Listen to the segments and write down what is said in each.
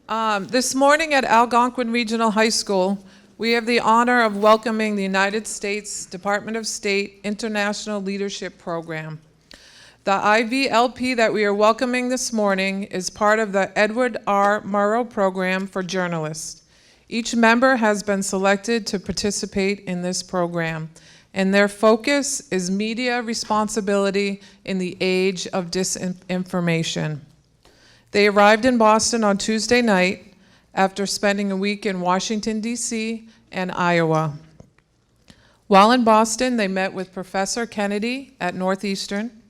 This morning at Algonquin Regional High School, we have the honor of welcoming the United States Department of State International Leadership Program. The IVLP that we are welcoming this morning is part of the Edward R. Murrow Program for Journalists. Each member has been selected to participate in this program, and their focus is media responsibility in the age of disinformation. They arrived in Boston on Tuesday night after spending a week in Washington, D.C. and Iowa. While in Boston, they met with Professor Kennedy at Northeastern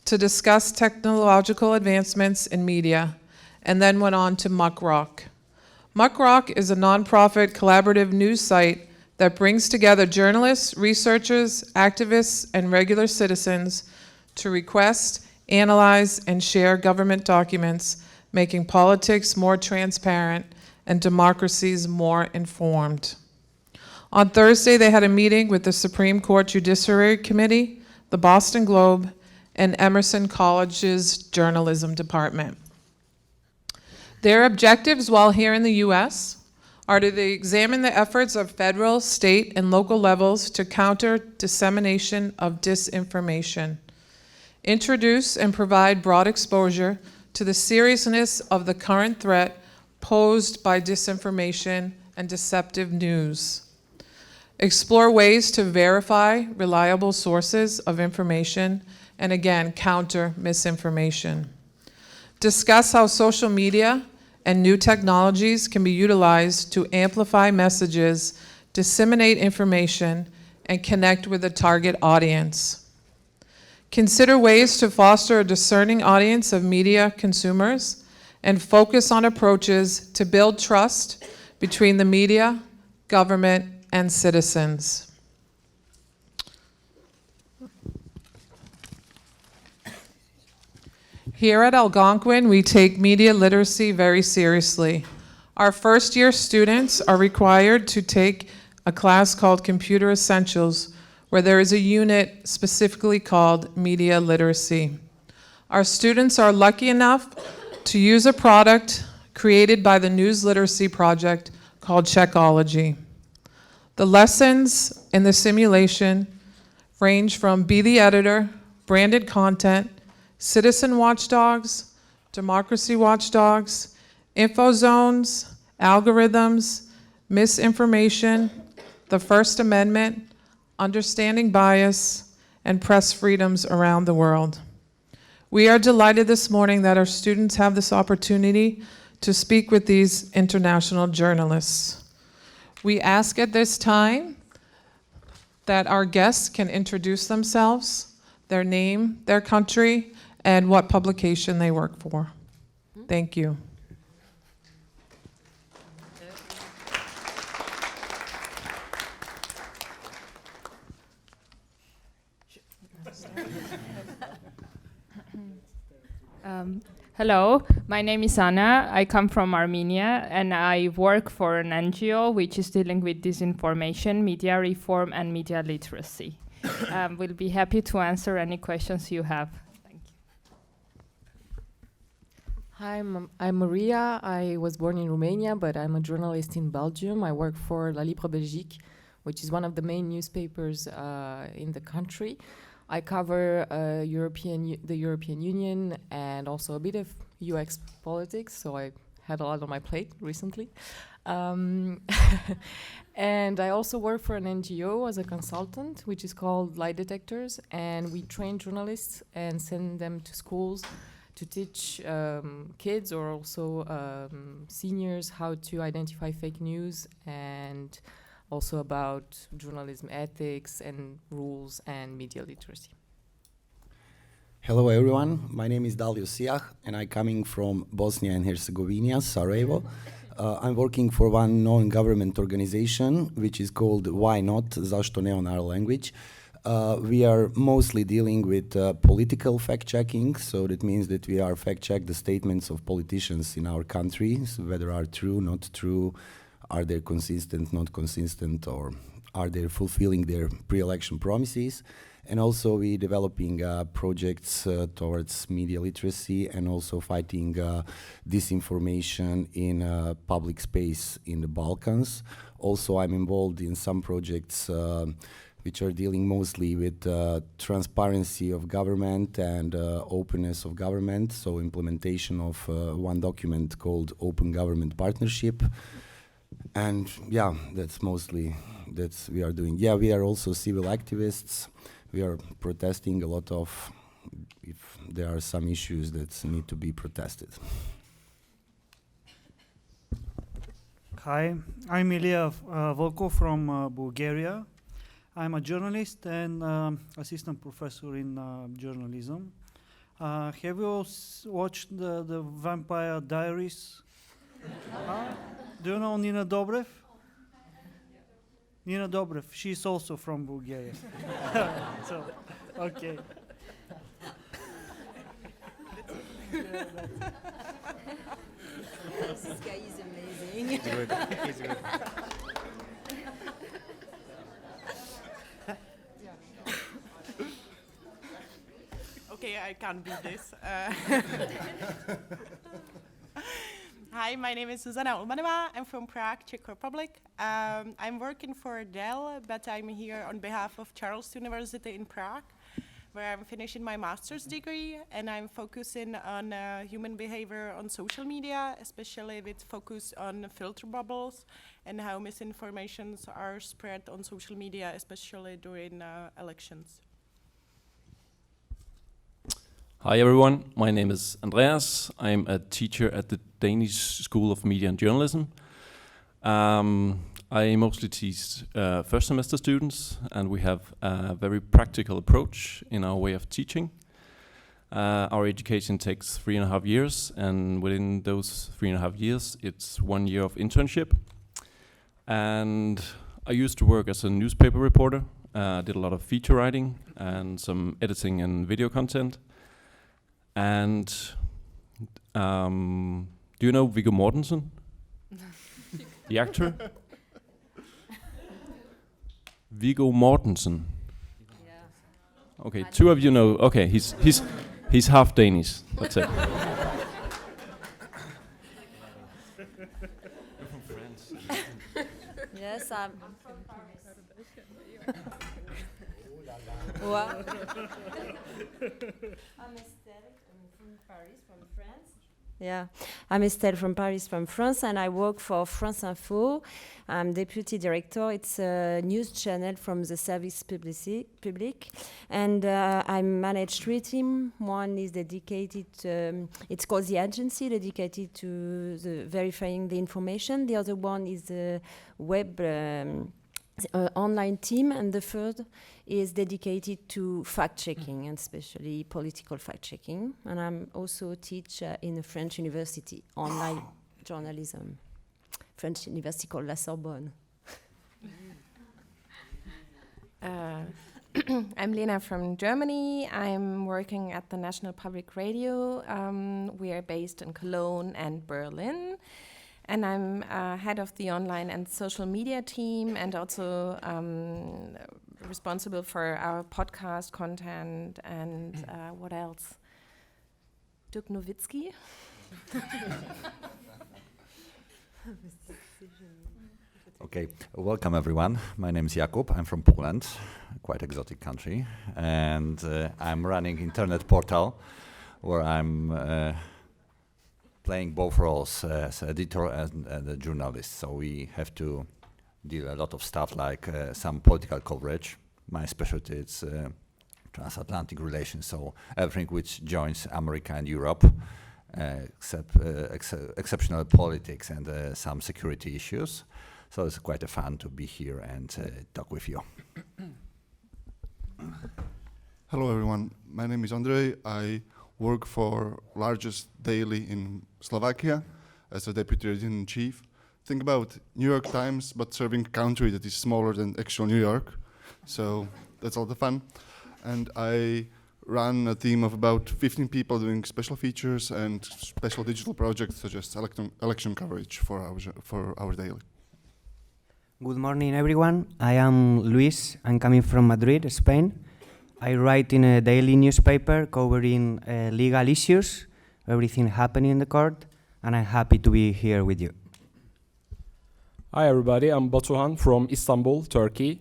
to discuss technological advancements in media, and then went on to Muck Rock. Muck Rock is a nonprofit collaborative news site that brings together journalists, researchers, activists, and regular citizens to request, analyze, and share government documents, making politics more transparent and democracies more informed. On Thursday, they had a meeting with the Supreme Court Judiciary Committee, the Boston Globe, and Emerson College's journalism department. Their objectives while here in the U.S. are to examine the efforts of federal, state, and local levels to counter dissemination of disinformation, introduce and provide broad exposure to the seriousness of the current threat posed by disinformation and deceptive news, explore ways to verify reliable sources of information, and again, counter misinformation, discuss how social media and new technologies can be utilized to amplify messages, disseminate information, and connect with a target audience. Consider ways to foster a discerning audience of media consumers and focus on approaches to build trust between the media, government, and citizens. Here at Algonquin, we take media literacy very seriously. Our first-year students are required to take a class called Computer Essentials, where there is a unit specifically called Media Literacy. Our students are lucky enough to use a product created by the News Literacy Project called Checkology. The lessons in the simulation range from Be the Editor, branded content, citizen watchdogs, democracy watchdogs, info zones, algorithms, misinformation, the First Amendment, understanding bias, and press freedoms around the world. We are delighted this morning that our students have this opportunity to speak with these international journalists. We ask at this time that our guests can introduce themselves, their name, their country, and what publication they work for. Thank you. Hello, my name is Anna. I come from Armenia and I work for an NGO which is dealing with disinformation, media reform, and media literacy. We'll be happy to answer any questions you have. Thank you. Hi, I'm Maria. I was born in Romania, but I'm a journalist in Belgium. I work for La Libre Belgique, which is one of the main newspapers in the country. I cover the European Union and also a bit of UX politics, so I had a lot on my plate recently. And I also work for an NGO as a consultant, which is called Lie Detectors, and we train journalists and send them to schools to teach kids or also seniors how to identify fake news and also about journalism ethics and rules and media literacy. Hello everyone, my name is Dalio Sijah and I'm coming from Bosnia and Herzegovina, Sarajevo. I'm working for one non-government organization which is called Why Not? Zašto ne on our language. We are mostly dealing with political fact-checking, so that means that we are fact-check the statements of politicians in our country, so whether are true, not true, are they consistent, not consistent, or are they fulfilling their pre-election promises. And also we developing projects towards media literacy and also fighting disinformation in public space in the Balkans. Also, I'm involved in some projects which are dealing mostly with transparency of government and openness of government, so implementation of one document called Open Government Partnership. And yeah, that's mostly, that's we are doing. Yeah, we are also civil activists. We are protesting a lot of, if there are some issues that need to be protested. Hi, I'm Ilya Volkov from Bulgaria. I'm a journalist and assistant professor in journalism. Have you all watched the Vampire Diaries? Do you know Nina Dobrev? Nina Dobrev, she's also from Bulgaria. So, okay. This guy is amazing. He's good. He's good. Okay, I can't beat this. Hi, my name is Zuzana Ulmanova. I'm from Prague, Czech Republic. I'm working for Dell, but I'm here on behalf of Charles University in Prague, where I'm finishing my master's degree, and I'm focusing on human behavior on social media, especially with focus on filter bubbles and how misinformations are spread on social media, especially during elections. Hi everyone, my name is Andreas. I'm a teacher at the Danish School of Media and Journalism. I mostly teach first semester students, and we have a very practical approach in our way of teaching. Our education takes 3.5 years, and within those 3.5 years, it's 1 year of internship. And I used to work as a newspaper reporter, did a lot of feature writing and some editing and video content. And do you know Viggo Mortensen? The actor? Viggo Mortensen. Yeah. Okay, two of you know. Okay, he's half Danish. That's it. You're from France. Yes, I'm from Paris. What? I'm Estelle from Paris, from France. Yeah, I'm Estelle from Paris, from France, and I work for France Info. I'm deputy director. It's a news channel from the service public, and I manage 3 teams. One is dedicated, it's called the agency, dedicated to the verifying the information. The other one is the web online team, and the third is dedicated to fact-checking, and especially political fact-checking. And I'm also a teacher in a French university, online journalism. French university called La Sorbonne. I'm Lena from Germany. I'm working at the National Public Radio. We are based in Cologne and Berlin. And I'm head of the online and social media team, and also responsible for our podcast content and what else? Dirk Nowitzki. Okay, welcome everyone. My name is Jakub. I'm from Poland, quite exotic country, and I'm running internet portal where I'm playing both roles as editor and a journalist. So we have to deal a lot of stuff like some political coverage. My specialty is transatlantic relations, so everything which joins America and Europe, except exceptional politics and some security issues. So it's quite a fun to be here and talk with you. Hello everyone, my name is Andrej. I work for largest daily in Slovakia as a deputy editor-in-chief. Think about New York Times, but serving a country that is smaller than actual New York. So that's all the fun. And I run a team of about 15 people doing special features and special digital projects such as election coverage for our daily. Good morning, everyone. I am Luis. I'm coming from Madrid, Spain. I write in a daily newspaper covering legal issues, everything happening in the court, and I'm happy to be here with you. Hi everybody, I'm Batuhan from Istanbul, Turkey.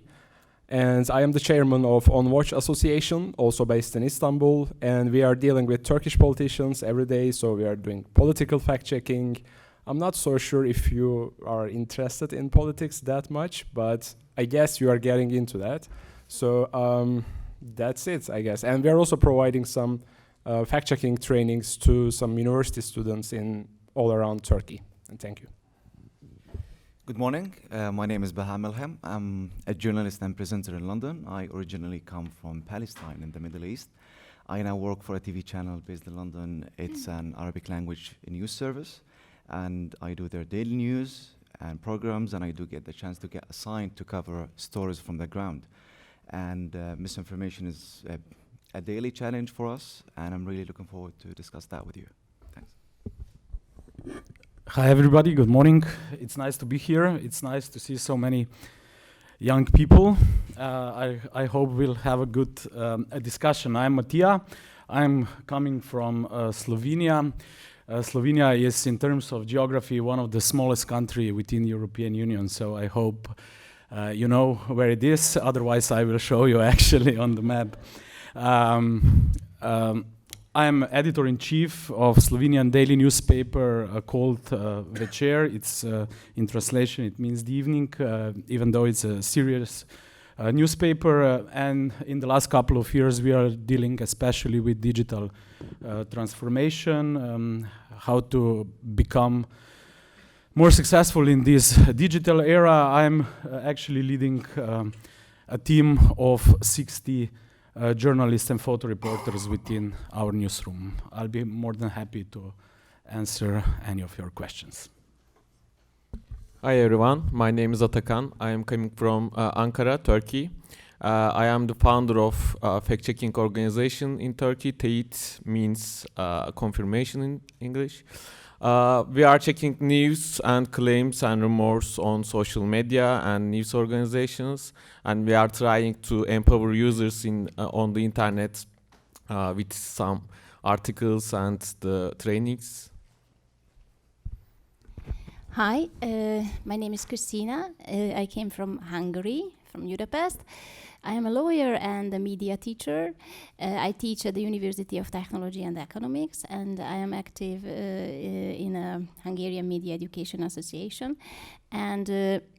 And I am the chairman of On Watch Association, also based in Istanbul. And we are dealing with Turkish politicians every day, so we are doing political fact-checking. I'm not so sure if you are interested in politics that much, but I guess you are getting into that. So that's it, I guess. And we're also providing some fact-checking trainings to some university students in all around Turkey. And thank you. Good morning. My name is Baha Melhem. I'm a journalist and presenter in London. I originally come from Palestine in the Middle East. I now work for a TV channel based in London. It's an Arabic language news service. And I do their daily news and programs, and I do get the chance to get assigned to cover stories from the ground. And misinformation is a daily challenge for us, and I'm really looking forward to discuss that with you. Thanks. Hi everybody, good morning. It's nice to be here. It's nice to see so many young people. I hope we'll have a good discussion. I'm Matija. I'm coming from Slovenia. Slovenia is, in terms of geography, one of the smallest country within the European Union, so I hope you know where it is. Otherwise, I will show you actually on the map. I'm editor-in-chief of Slovenian daily newspaper called Večer. It's in translation, it means the evening, even though it's a serious newspaper. And in the last couple of years, we are dealing especially with digital transformation, how to become more successful in this digital era. I'm actually leading a team of 60 journalists and photo reporters within our newsroom. I'll be more than happy to answer any of your questions. Hi everyone, my name is Atakan. I am coming from Ankara, Turkey. I am the founder of a fact-checking organization in Turkey. Teyit means confirmation in English. We are checking news and claims and rumors on social media and news organizations, and we are trying to empower users on the internet with some articles and the trainings. Hi, my name is Christina. I came from Hungary, from Budapest. I am a lawyer and a media teacher. I teach at the University of Technology and Economics, and I am active in a Hungarian Media Education Association. And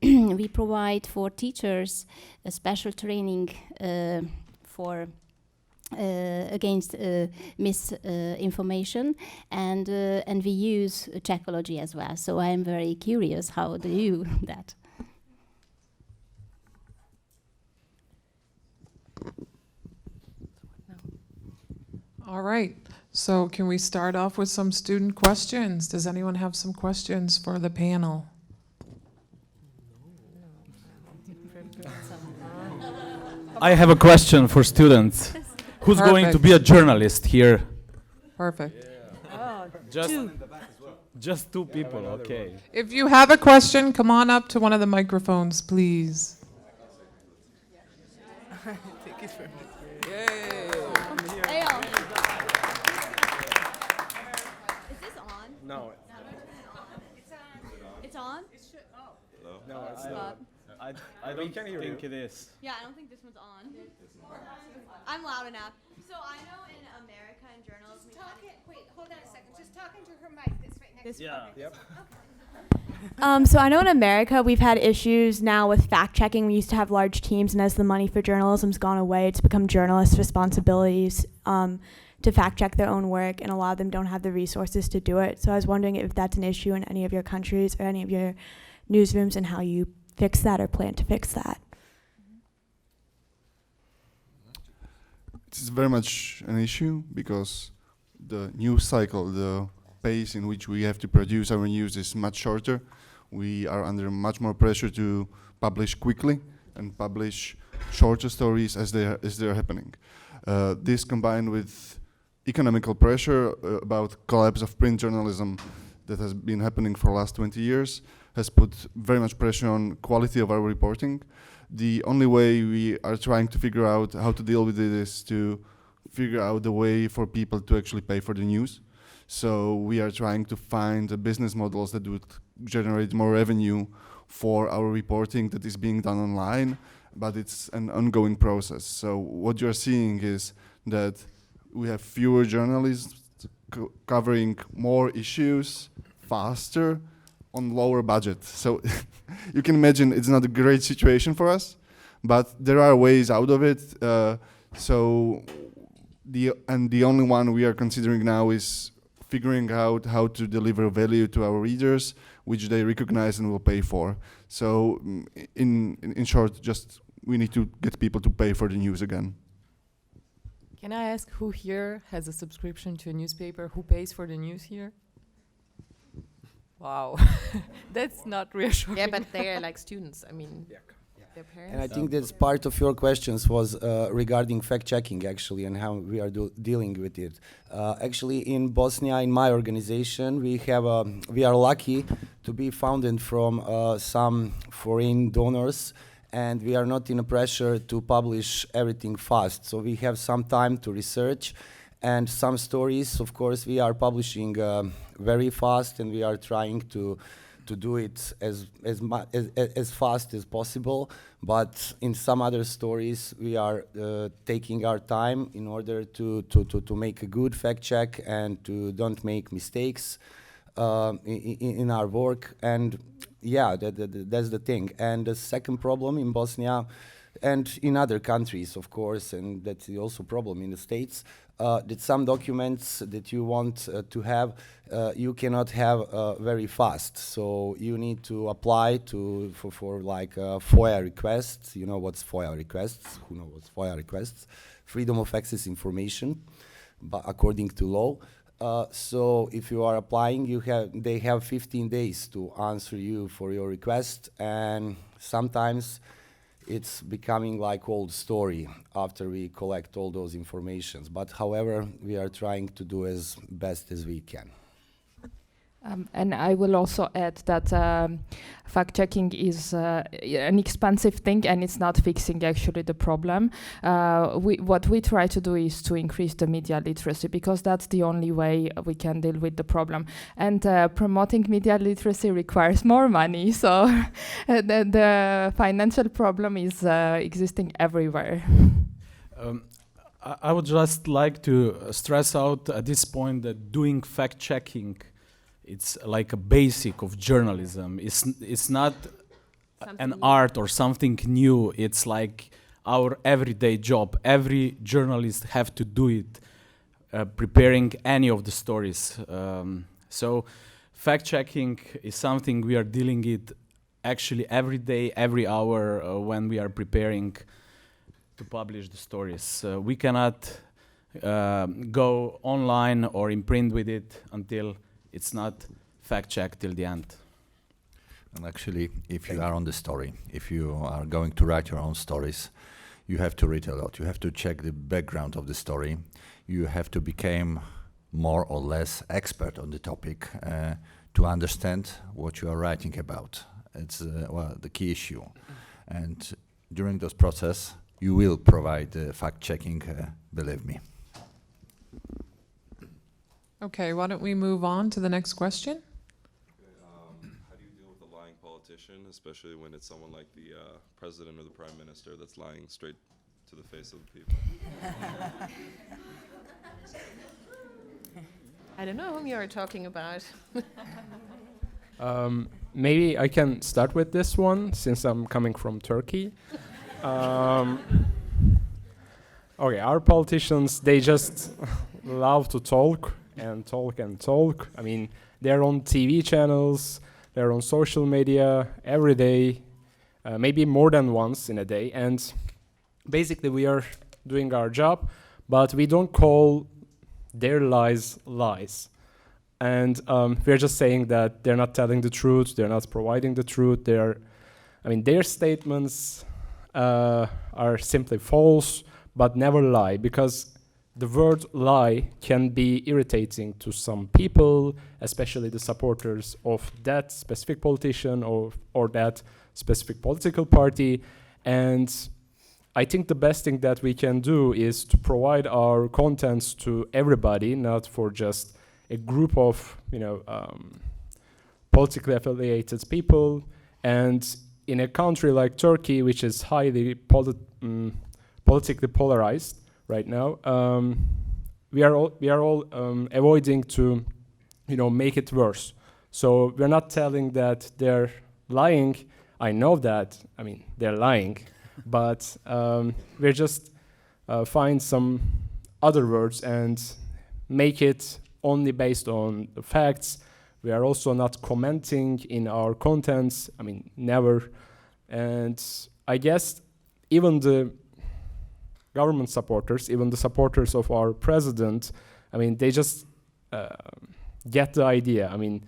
we provide for teachers a special training for against misinformation, and we use Czechology as well. So I am very curious, how do you do that? All right, so can we start off with some student questions? Does anyone have some questions for the panel? I have a question for students. Who's going to be a journalist here? Perfect. Just two people, okay. If you have a question, come on up to one of the microphones, please. No. It's on? No, it's not. I don't think it is. Yeah, I don't think this one's on. I'm loud enough. So I know in America in journalism. Wait, hold on a second. Just talking to her mic that's right next to her. Yep. So I know in America we've had issues now with fact checking. We used to have large teams, and as the money for journalism's gone away, it's become journalists' responsibilities to fact check their own work, and a lot of them don't have the resources to do it. So I was wondering if that's an issue in any of your countries or any of your newsrooms, and how you fix that or plan to fix that. It's very much an issue because the news cycle, the pace in which we have to produce our news is much shorter. We are under much more pressure to publish quickly and publish shorter stories as they're happening. This combined with economical pressure about collapse of print journalism that has been happening for the last 20 years has put very much pressure on quality of our reporting. The only way we are trying to figure out how to deal with it is to figure out the way for people to actually pay for the news. So we are trying to find business models that would generate more revenue for our reporting that is being done online, but it's an ongoing process. So what you're seeing is that we have fewer journalists covering more issues faster on lower budget. So you can imagine it's not a great situation for us, but there are ways out of it. So the only one we are considering now is figuring out how to deliver value to our readers, which they recognize and will pay for. So in short, just we need to get people to pay for the news again. Can I ask who here has a subscription to a newspaper? Who pays for the news here? Wow, that's not reassuring. Yeah, but they're like students. I mean, their parents. And I think that's part of your questions was regarding fact-checking, actually, and how we are dealing with it. Actually, in Bosnia, in my organization, we are lucky to be founded from some foreign donors, and we are not in a pressure to publish everything fast. So we have some time to research, and some stories, of course, we are publishing very fast, and we are trying to do it as fast as possible. But in some other stories, we are taking our time in order to make a good fact check and to don't make mistakes in our work. And yeah, that's the thing. And the second problem in Bosnia and in other countries, of course, and that's also a problem in the States, that some documents that you want to have, you cannot have very fast. So you need to apply for like FOIA requests. You know what's FOIA requests? Who knows what's FOIA requests? Freedom of access information, but according to law. So if you are applying, they have 15 days to answer you for your request, and sometimes it's becoming like old story after we collect all those informations. But however, we are trying to do as best as we can. And I will also add that fact-checking is an expensive thing, and it's not fixing actually the problem. What we try to do is to increase the media literacy, because that's the only way we can deal with the problem. And promoting media literacy requires more money, so the financial problem is existing everywhere. I would just like to stress out at this point that doing fact-checking, it's like a basic of journalism. It's not an art or something new. It's like our everyday job. Every journalist have to do it, preparing any of the stories. So fact-checking is something we are dealing with actually every day, every hour when we are preparing to publish the stories. We cannot go online or in print with it until it's not fact-checked till the end. And actually, if you are on the story, if you are going to write your own stories, you have to read a lot. You have to check the background of the story. You have to become more or less expert on the topic to understand what you are writing about. It's the key issue. And during this process, you will provide fact-checking, believe me. Okay, why don't we move on to the next question? How do you deal with a lying politician, especially when it's someone like the president or the prime minister that's lying straight to the face of the people? I don't know whom you are talking about. Maybe I can start with this one, since I'm coming from Turkey. Okay, our politicians, they just love to talk and talk and talk. I mean, they're on TV channels, they're on social media every day, maybe more than once in a day. And basically, we are doing our job, but we don't call their lies lies. And we're just saying that they're not telling the truth, they're not providing the truth. Their statements are simply false, but never lie, because the word lie can be irritating to some people, especially the supporters of that specific politician or that specific political party. And I think the best thing that we can do is to provide our contents to everybody, not for just a group of, politically affiliated people. And in a country like Turkey, which is highly politically polarized right now, we are all avoiding to, make it worse. So we're not telling that they're lying. I know that. I mean, they're lying, but we're just find some other words and make it only based on the facts. We are also not commenting in our contents. I mean, never. And I guess even the government supporters, even the supporters of our president, I mean, they just get the idea. I mean,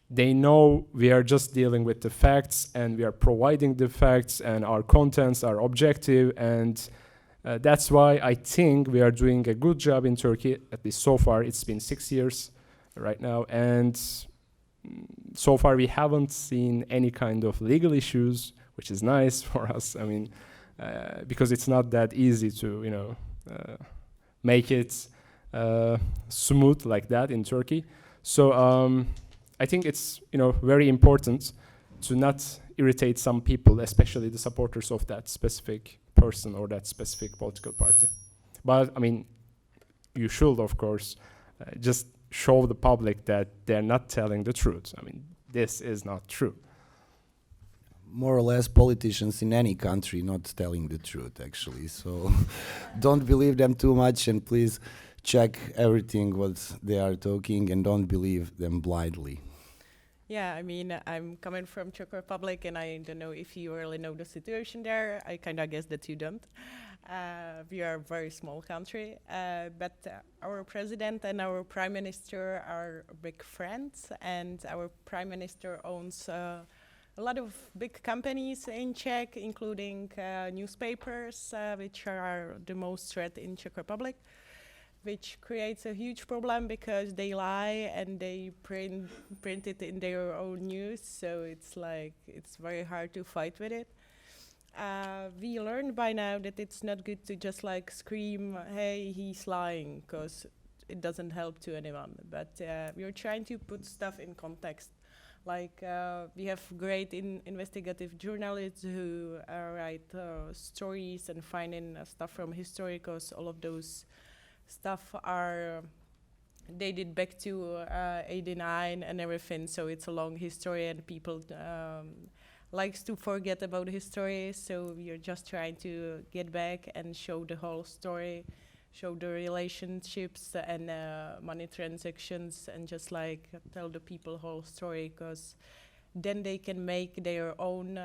they know we are just dealing with the facts and we are providing the facts and our contents are objective, and that's why I think we are doing a good job in Turkey, at least so far. It's been 6 years right now, and so far we haven't seen any kind of legal issues, which is nice for us. I mean, because it's not that easy to, make it smooth like that in Turkey. So I think it's, very important to not irritate some people, especially the supporters of that specific person or that specific political party. But I mean, you should, of course, just show the public that they're not telling the truth. I mean, this is not true. More or less, politicians in any country not telling the truth, actually. So don't believe them too much, and please check everything what they are talking and don't believe them blindly. Yeah, I mean, I'm coming from Czech Republic, and I don't know if you really know the situation there. I kind of guess that you don't. We are a very small country, but our president and our prime minister are big friends, and our prime minister owns a lot of big companies in Czech, including newspapers, which are the most read in Czech Republic, which creates a huge problem because they lie and they print it in their own news. So it's very hard to fight with it. We learned by now that it's not good to just scream, "Hey, he's lying," because it doesn't help to anyone. But we're trying to put stuff in context. We have great investigative journalists who write stories and finding stuff from history, because all of those stuff are dated back to 89 and everything, so it's a long history and people likes to forget about history, so we are just trying to get back and show the whole story, show the relationships and money transactions, and just tell the people whole story, because then they can make their own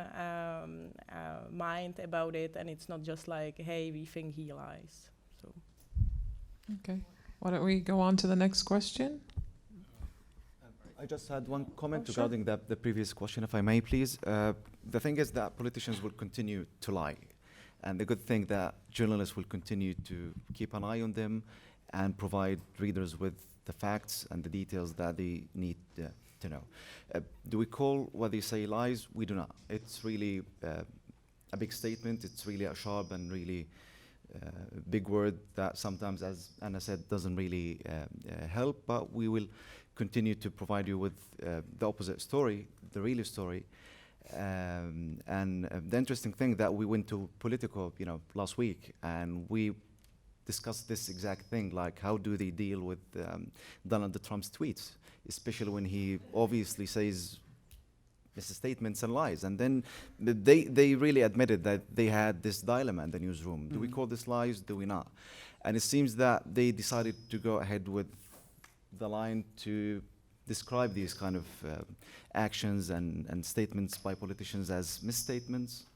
mind about it, and it's not just hey, we think he lies. So. Okay, why don't we go on to the next question? I just had one comment sure. regarding the previous question, if I may, please. The thing is that politicians will continue to lie. And the good thing that journalists will continue to keep an eye on them and provide readers with the facts and the details that they need to know. Do we call what they say lies? We do not. It's really a big statement. It's really a sharp and really big word that sometimes, as Anna said, doesn't really help, but we will continue to provide you with the opposite story, the real story. And the interesting thing that we went to Politico, last week, and we discussed this exact thing, how do they deal with Donald Trump's tweets, especially when he obviously says misstatements and lies. And then they really admitted that they had this dilemma in the newsroom. Mm-hmm. Do we call this lies? Do we not? And it seems that they decided to go ahead with the line to describe these kind of actions and statements by politicians as misstatements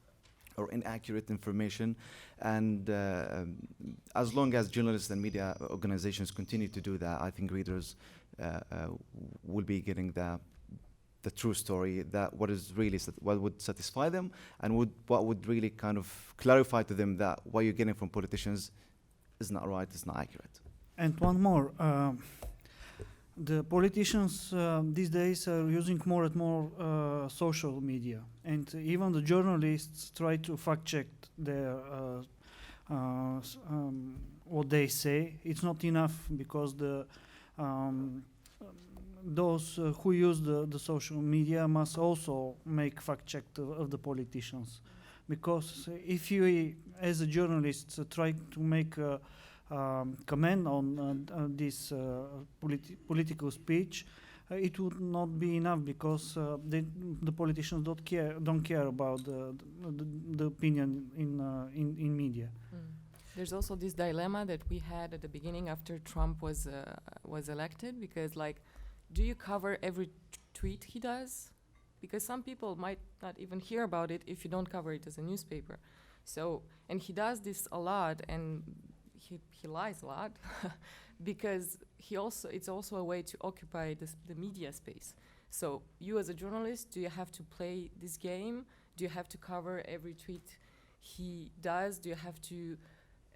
or inaccurate information. And as long as journalists and media organizations continue to do that, I think readers will be getting the true story, that what is really what would satisfy them, and what would really kind of clarify to them that what you're getting from politicians is not right, it's not accurate. And one more. The politicians these days are using more and more social media, and even the journalists try to fact check their what they say. It's not enough because those who use the social media must also make fact check of the politicians, because if you as a journalist try to make comment on this political speech, it would not be enough, because the politicians don't care about the opinion in media. There's also this dilemma that we had at the beginning after Trump was elected, because like, do you cover every tweet he does? Because some people might not even hear about it if you don't cover it as a newspaper. So, and he does this a lot, and he lies a lot because it's also a way to occupy the media space. So you as a journalist, do you have to play this game? Do you have to cover every tweet he does? Do you have to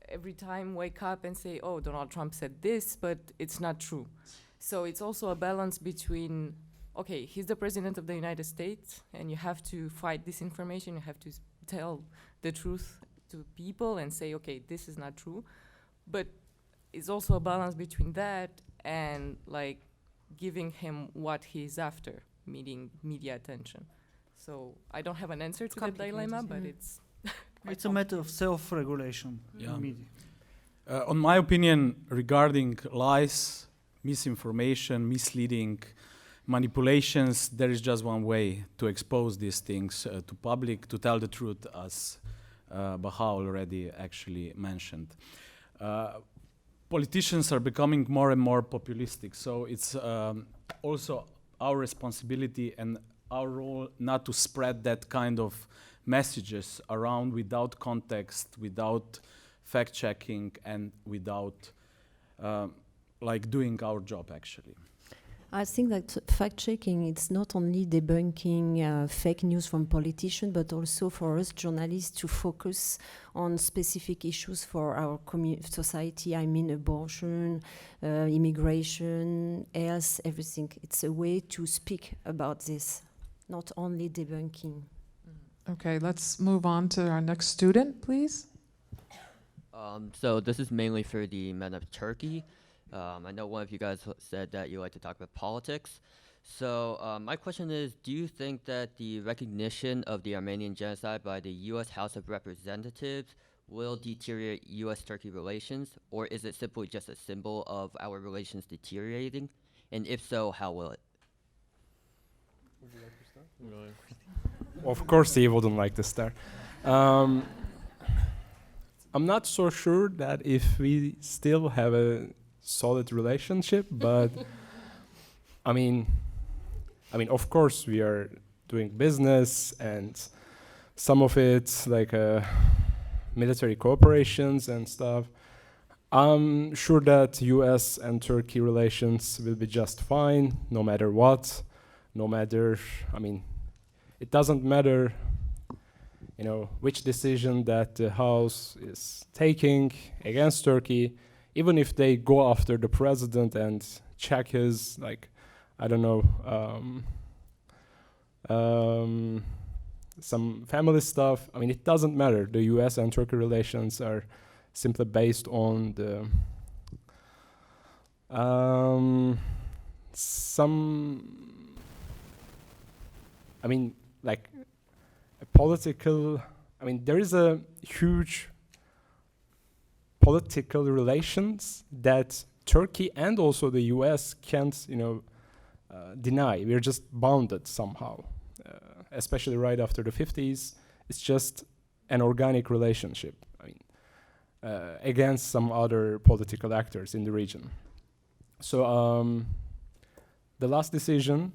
every time wake up and say, oh, Donald Trump said this, but it's not true? So it's also a balance between, okay, he's the president of the United States, and you have to fight disinformation, you have to tell the truth to people and say, okay, this is not true. But it's also a balance between that and like giving him what he's after, meaning media attention. So I don't have an answer to that dilemma, but it's It's a matter of self-regulation in media. On my opinion, regarding lies, misinformation, misleading, manipulations, there is just one way to expose these things to public, to tell the truth, as Baha already actually mentioned. Politicians are becoming more and more populistic, so it's also our responsibility and our role not to spread that kind of messages around without context, without fact-checking, and without like doing our job actually. I think that fact-checking, it's not only debunking fake news from politicians, but also for us journalists to focus on specific issues for our society. I mean, abortion, immigration, health, everything. It's a way to speak about this, not only debunking. Okay, let's move on to our next student, please. So this is mainly for the men of Turkey. I know one of you guys said that you like to talk about politics. So my question is, do you think that the recognition of the Armenian genocide by the U.S. House of Representatives will deteriorate U.S.-Turkey relations, or is it simply just a symbol of our relations deteriorating? And if so, how will it? Would you like to start? Of course he wouldn't like to start. I'm not so sure that if we still have a solid relationship, but I mean, of course we are doing business, and some of it's like military cooperations and stuff. I'm sure that US and Turkey relations will be just fine, no matter what, no matter, it doesn't matter, which decision that the House is taking against Turkey. Even if they go after the president and check his, some family stuff, it doesn't matter. The US and Turkey relations are simply based on the there is a huge political relations that Turkey and also the US can't, deny. We're just bounded somehow, especially right after the 50s. It's just an organic relationship, against some other political actors in the region. So the last decision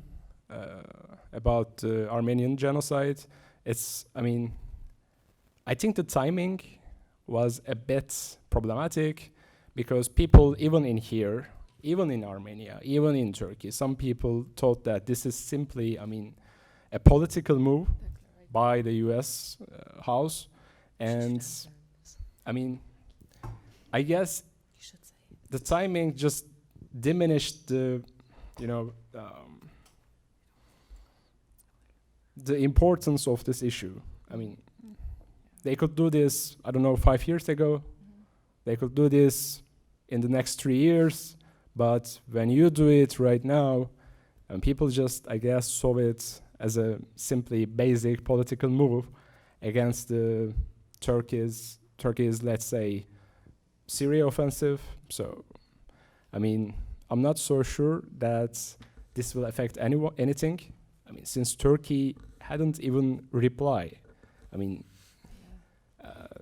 about Armenian genocide, I think the timing was a bit problematic, because people, even in here, even in Armenia, even in Turkey, some people thought that this is simply, a political move by the US House. And, I guess the timing just diminished the, you know, the importance of this issue. I mean, they could do this, I don't know, 5 years ago. They could do this in the next 3 years. But when you do it right now, and people just, I guess, saw it as a simply basic political move against the Turkey's, let's say, Syria offensive. So, I mean, I'm not so sure that this will affect anything. I mean, since Turkey hadn't even replied. I mean,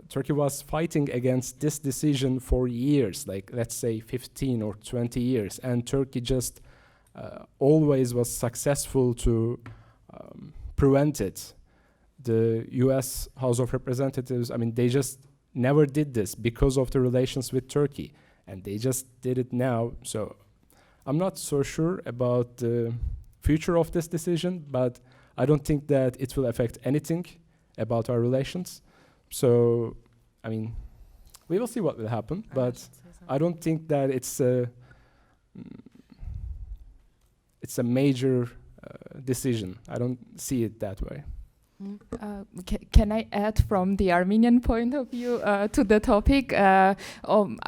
Turkey was fighting against this decision for years, like let's say 15 or 20 years, and Turkey just always was successful to prevent it. The US House of Representatives, I mean, they just never did this because of the relations with Turkey, and they just did it now. So I'm not so sure about the future of this decision, but I don't think that it will affect anything about our relations. So, I mean, we will see what will happen, but I don't think that it's a major decision. I don't see it that way. Can I add from the Armenian point of view to the topic? I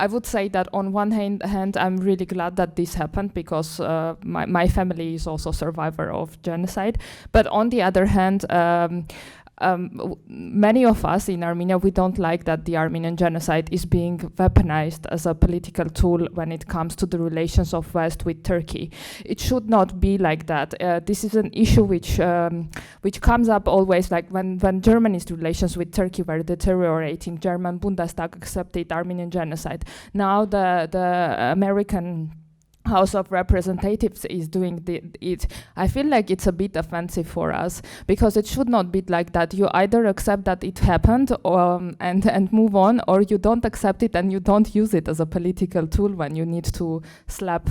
would say that on one hand, I'm really glad that this happened because my family is also survivor of genocide. But on the other hand, many of us in Armenia, we don't like that the Armenian genocide is being weaponized as a political tool when it comes to the relations of West with Turkey. It should not be like that. This is an issue which comes up always, like when Germany's relations with Turkey were deteriorating, German Bundestag accepted Armenian genocide. Now the American House of Representatives is doing it. I feel like it's a bit offensive for us because it should not be like that. You either accept that it happened and move on, or you don't accept it and you don't use it as a political tool when you need to slap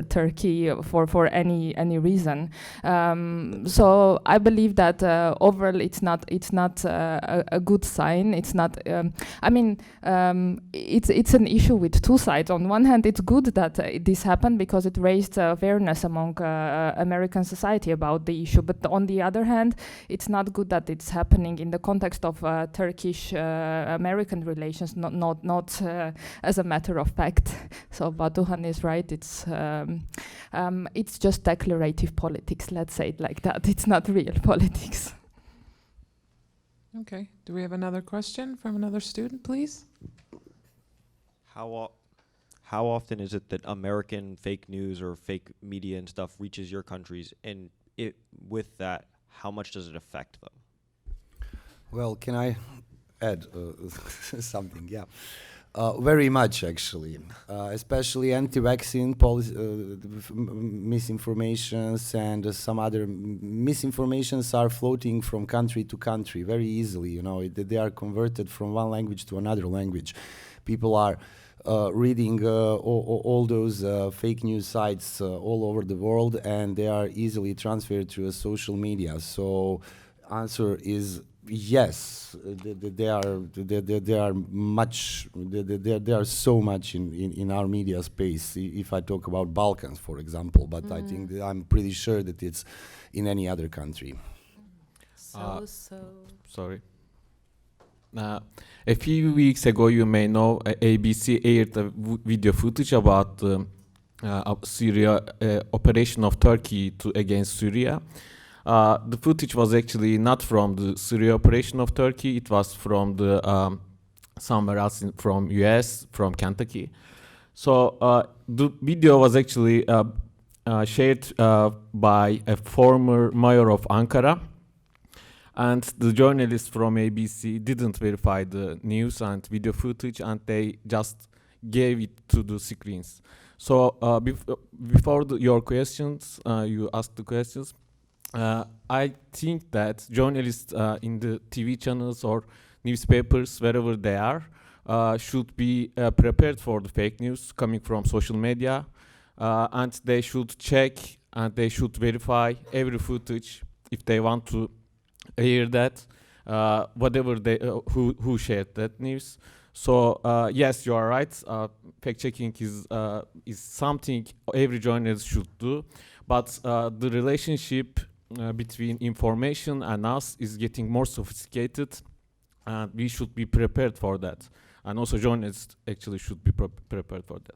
Turkey for any reason. So I believe that overall it's not a good sign. It's not. I mean, it's an issue with two sides. On one hand, it's good that this happened because it raised awareness among American society about the issue. But on the other hand, it's not good that it's happening in the context of Turkish-American relations, not as a matter of fact. So Batuhan is right. It's just declarative politics. Let's say it like that. It's not real politics. Okay. Do we have another question from another student, please? How often is it that American fake news or fake media and stuff reaches your countries, and with that, how much does it affect them? Well, can I add something? Yeah, very much actually, especially anti-vaccine misinformations and some other misinformations are floating from country to country very easily. You know, they are converted from one language to another language. People are reading all those fake news sites all over the world, and they are easily transferred to social media. So, answer is yes. They are so much in our media space. If I talk about Balkans, for example, but I think that I'm pretty sure that it's in any other country. Sorry. A few weeks ago, you may know, ABC aired a video footage about the Syria operation of Turkey against Syria. The footage was actually not from the Syria operation of Turkey. It was from the somewhere else from US, from Kentucky. So the video was actually shared by a former mayor of Ankara. And the journalists from ABC didn't verify the news and video footage, and they just gave it to the screens. So before your questions, you asked the questions, I think that journalists in the TV channels or newspapers, wherever they are, should be prepared for the fake news coming from social media, and they should check and they should verify every footage if they want to hear that, whatever they who shared that news. So yes, you are right. Fact checking is something every journalist should do, but the relationship between information and us is getting more sophisticated, and we should be prepared for that. And also journalists actually should be prepared for that.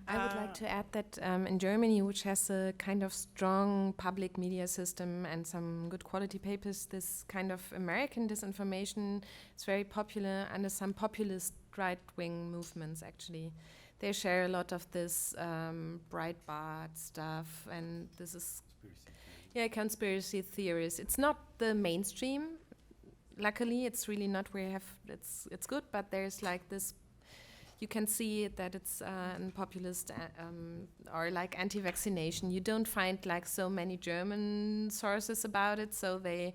I would like to add that in Germany, which has a kind of strong public media system and some good quality papers, this kind of American disinformation is very popular under some populist right-wing movements, actually. They share a lot of this Breitbart stuff, and this is conspiracy theories. It's not the mainstream. Luckily, it's really not where you have, it's good, but there's like this, you can see that it's populist or like anti-vaccination. You don't find like so many German sources about it, so they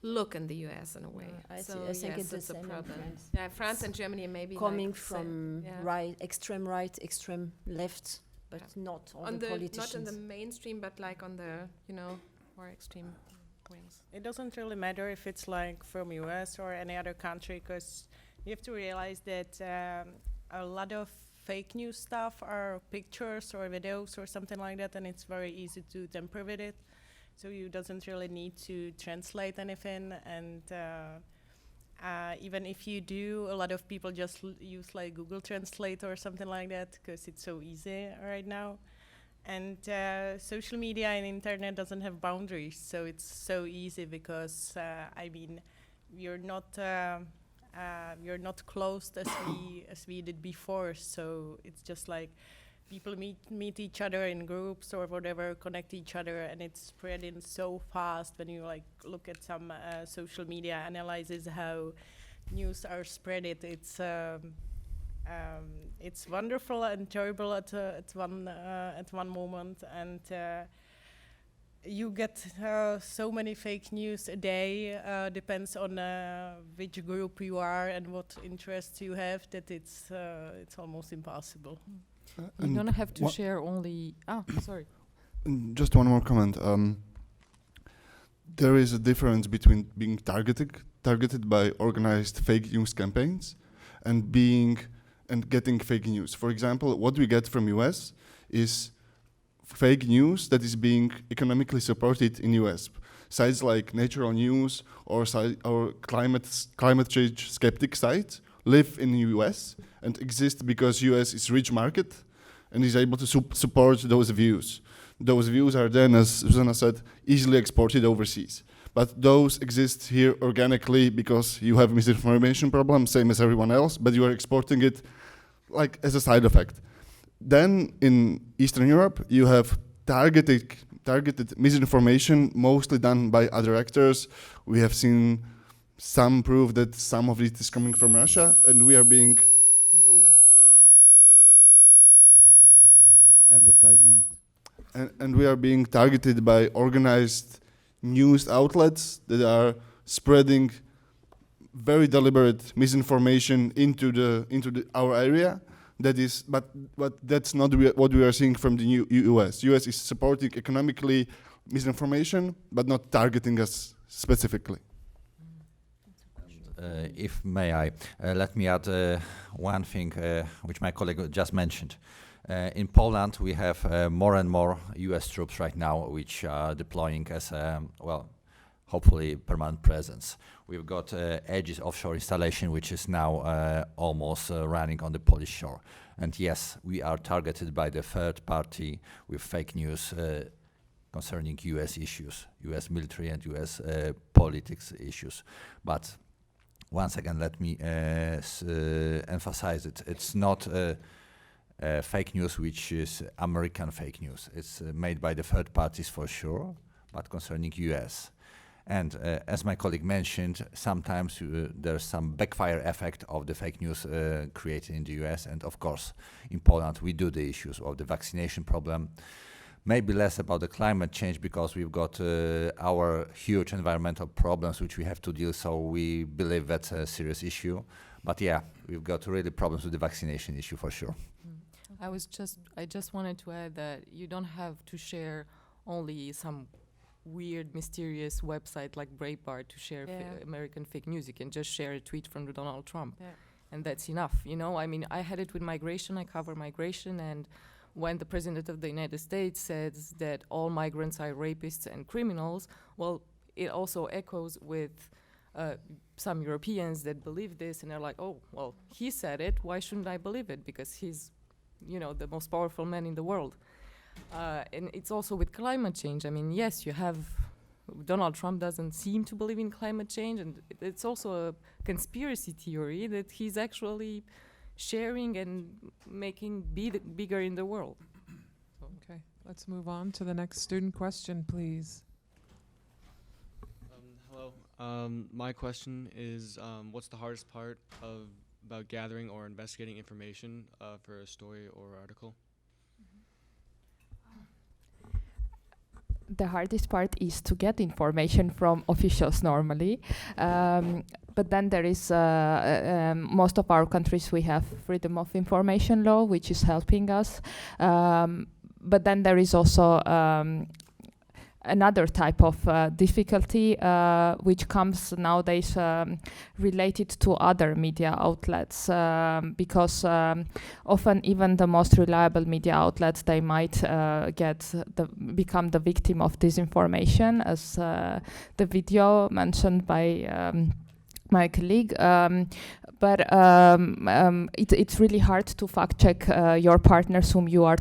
look in the US in a way. I So think yes, it's the a same in problem. France. Yeah, France and Germany maybe coming like from right, extreme left, but not on the politicians. Not in the mainstream, but like on the more extreme wings. It doesn't really matter if it's like from US or any other country, because you have to realize that a lot of fake news stuff are pictures or videos or something like that, and it's very easy to tamper with it. So you doesn't really need to translate anything, and even if you do, a lot of people just use like Google Translate or something like that, because it's so easy right now. And social media and internet doesn't have boundaries, so it's so easy because I mean, you're not closed as we did before. So it's just like people meet each other in groups or whatever, connect each other, and it's spreading so fast. When you like look at some social media analysis how news are spread, it's wonderful and terrible at one moment, and you get so many fake news a day. Depends on which group you are and what interests you have. That it's almost impossible. You don't have to share only. Sorry. Just one more comment. There is a difference between being targeted by organized fake news campaigns and getting fake news. For example, what we get from US is fake news that is being economically supported in US. Sites like Natural News or climate change skeptic sites live in the US and exist because US is rich market and is able to support those views. Those views are then, as Susanna said, easily exported overseas. But those exist here organically because you have misinformation problem, same as everyone else, but you are exporting it like as a side effect. Then in Eastern Europe, you have targeted misinformation, mostly done by other actors. We have seen some proof that some of it is coming from Russia, and we are being advertisement. And we are being targeted by organized news outlets that are spreading very deliberate misinformation into our area. That is, but that's not what we are seeing from the US. US is supporting economically misinformation, but not targeting us specifically. If may I, let me add one thing which my colleague just mentioned. In Poland, we have more and more US troops right now, which are deploying as, hopefully permanent presence. We've got ARHS offshore installation, which is now almost running on the Polish shore. And yes, we are targeted by the third party with fake news concerning US issues, US military and US politics issues. But once again, let me emphasize it. It's not fake news which is American fake news. It's made by the third parties for sure, but concerning US. And as my colleague mentioned, sometimes there's some backfire effect of the fake news created in the US. And of course, in Poland, we do the issues of the vaccination problem. Maybe less about the climate change because we've got our huge environmental problems which we have to deal, so we believe that's a serious issue. But yeah, we've got really problems with the vaccination issue for sure. I just wanted to add that you don't have to share only some weird, mysterious website like Breitbart to share American fake news. You can just share a tweet from Donald Trump. Yeah. And that's enough, you know? I mean, I had it with migration. I cover migration. And when the President of the United States says that all migrants are rapists and criminals, well, it also echoes with some Europeans that believe this, and they're like, oh, well, he said it, why shouldn't I believe it? Because he's, you know, the most powerful man in the world. And it's also with climate change. I mean, yes, you have, Donald Trump doesn't seem to believe in climate change, and it's also a conspiracy theory that he's actually sharing and making bigger in the world. Okay, let's move on to the next student question, please. Hello. My question is, what's the hardest part about gathering or investigating information for a story or article? The hardest part is to get information from officials normally. But then there is, most of our countries, we have freedom of information law, which is helping us. But then there is also another type of difficulty, which comes nowadays related to other media outlets, because often even the most reliable media outlets, they might become the victim of disinformation, as the video mentioned by my colleague. But it's really hard to fact check your partners whom you are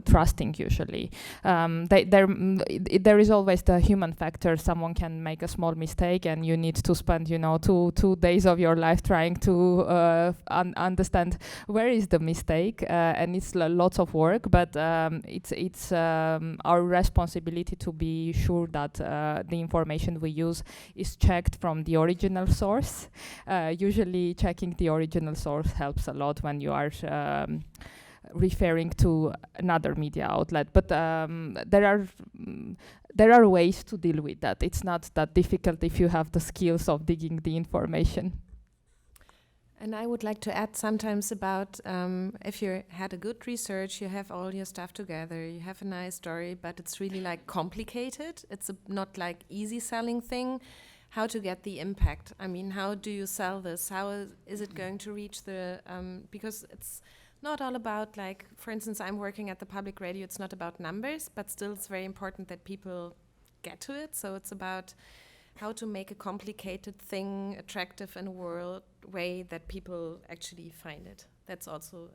trusting usually. There is always the human factor. Someone can make a small mistake and you need to spend, you know, two days of your life trying to understand where is the mistake, and it's lots of work, but it's our responsibility to be sure that the information we use is checked from the original source. Usually checking the original source helps a lot when you are referring to another media outlet. But there are ways to deal with that. It's not that difficult if you have the skills of digging the information. And I would like to add sometimes about if you had a good research, you have all your stuff together, you have a nice story, but it's really like complicated. It's not like easy selling thing. How to get the impact? I mean, how do you sell this? How is it going to reach the, because it's not all about, like, for instance, I'm working at the public radio, it's not about numbers, but still it's very important that people get to it. So it's about how to make a complicated thing attractive in a way that people actually find it. That's also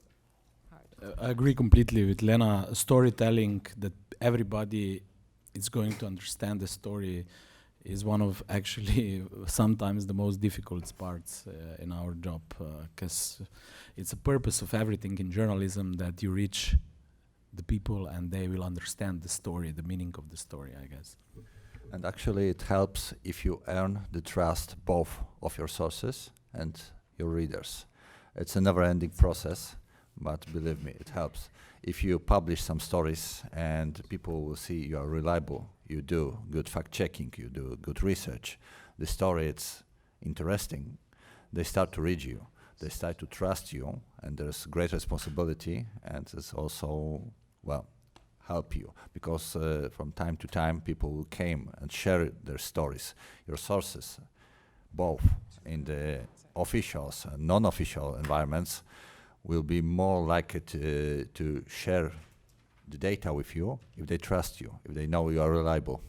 hard. I agree completely with Lena. Storytelling that everybody is going to understand the story is one of actually sometimes the most difficult parts in our job, because it's a purpose of everything in journalism that you reach the people and they will understand the story, the meaning of the story, I guess. And actually it helps if you earn the trust both of your sources and your readers. It's a never-ending process, but believe me, it helps. If you publish some stories and people will see you are reliable, you do good fact-checking, you do good research, the story it's interesting, they start to read you, they start to trust you, and there's great responsibility, and it's also, well, help you, because from time to time people will come and share their stories, your sources, both in the officials and non-official environments, will be more likely to share the data with you if they trust you, if they know you are reliable.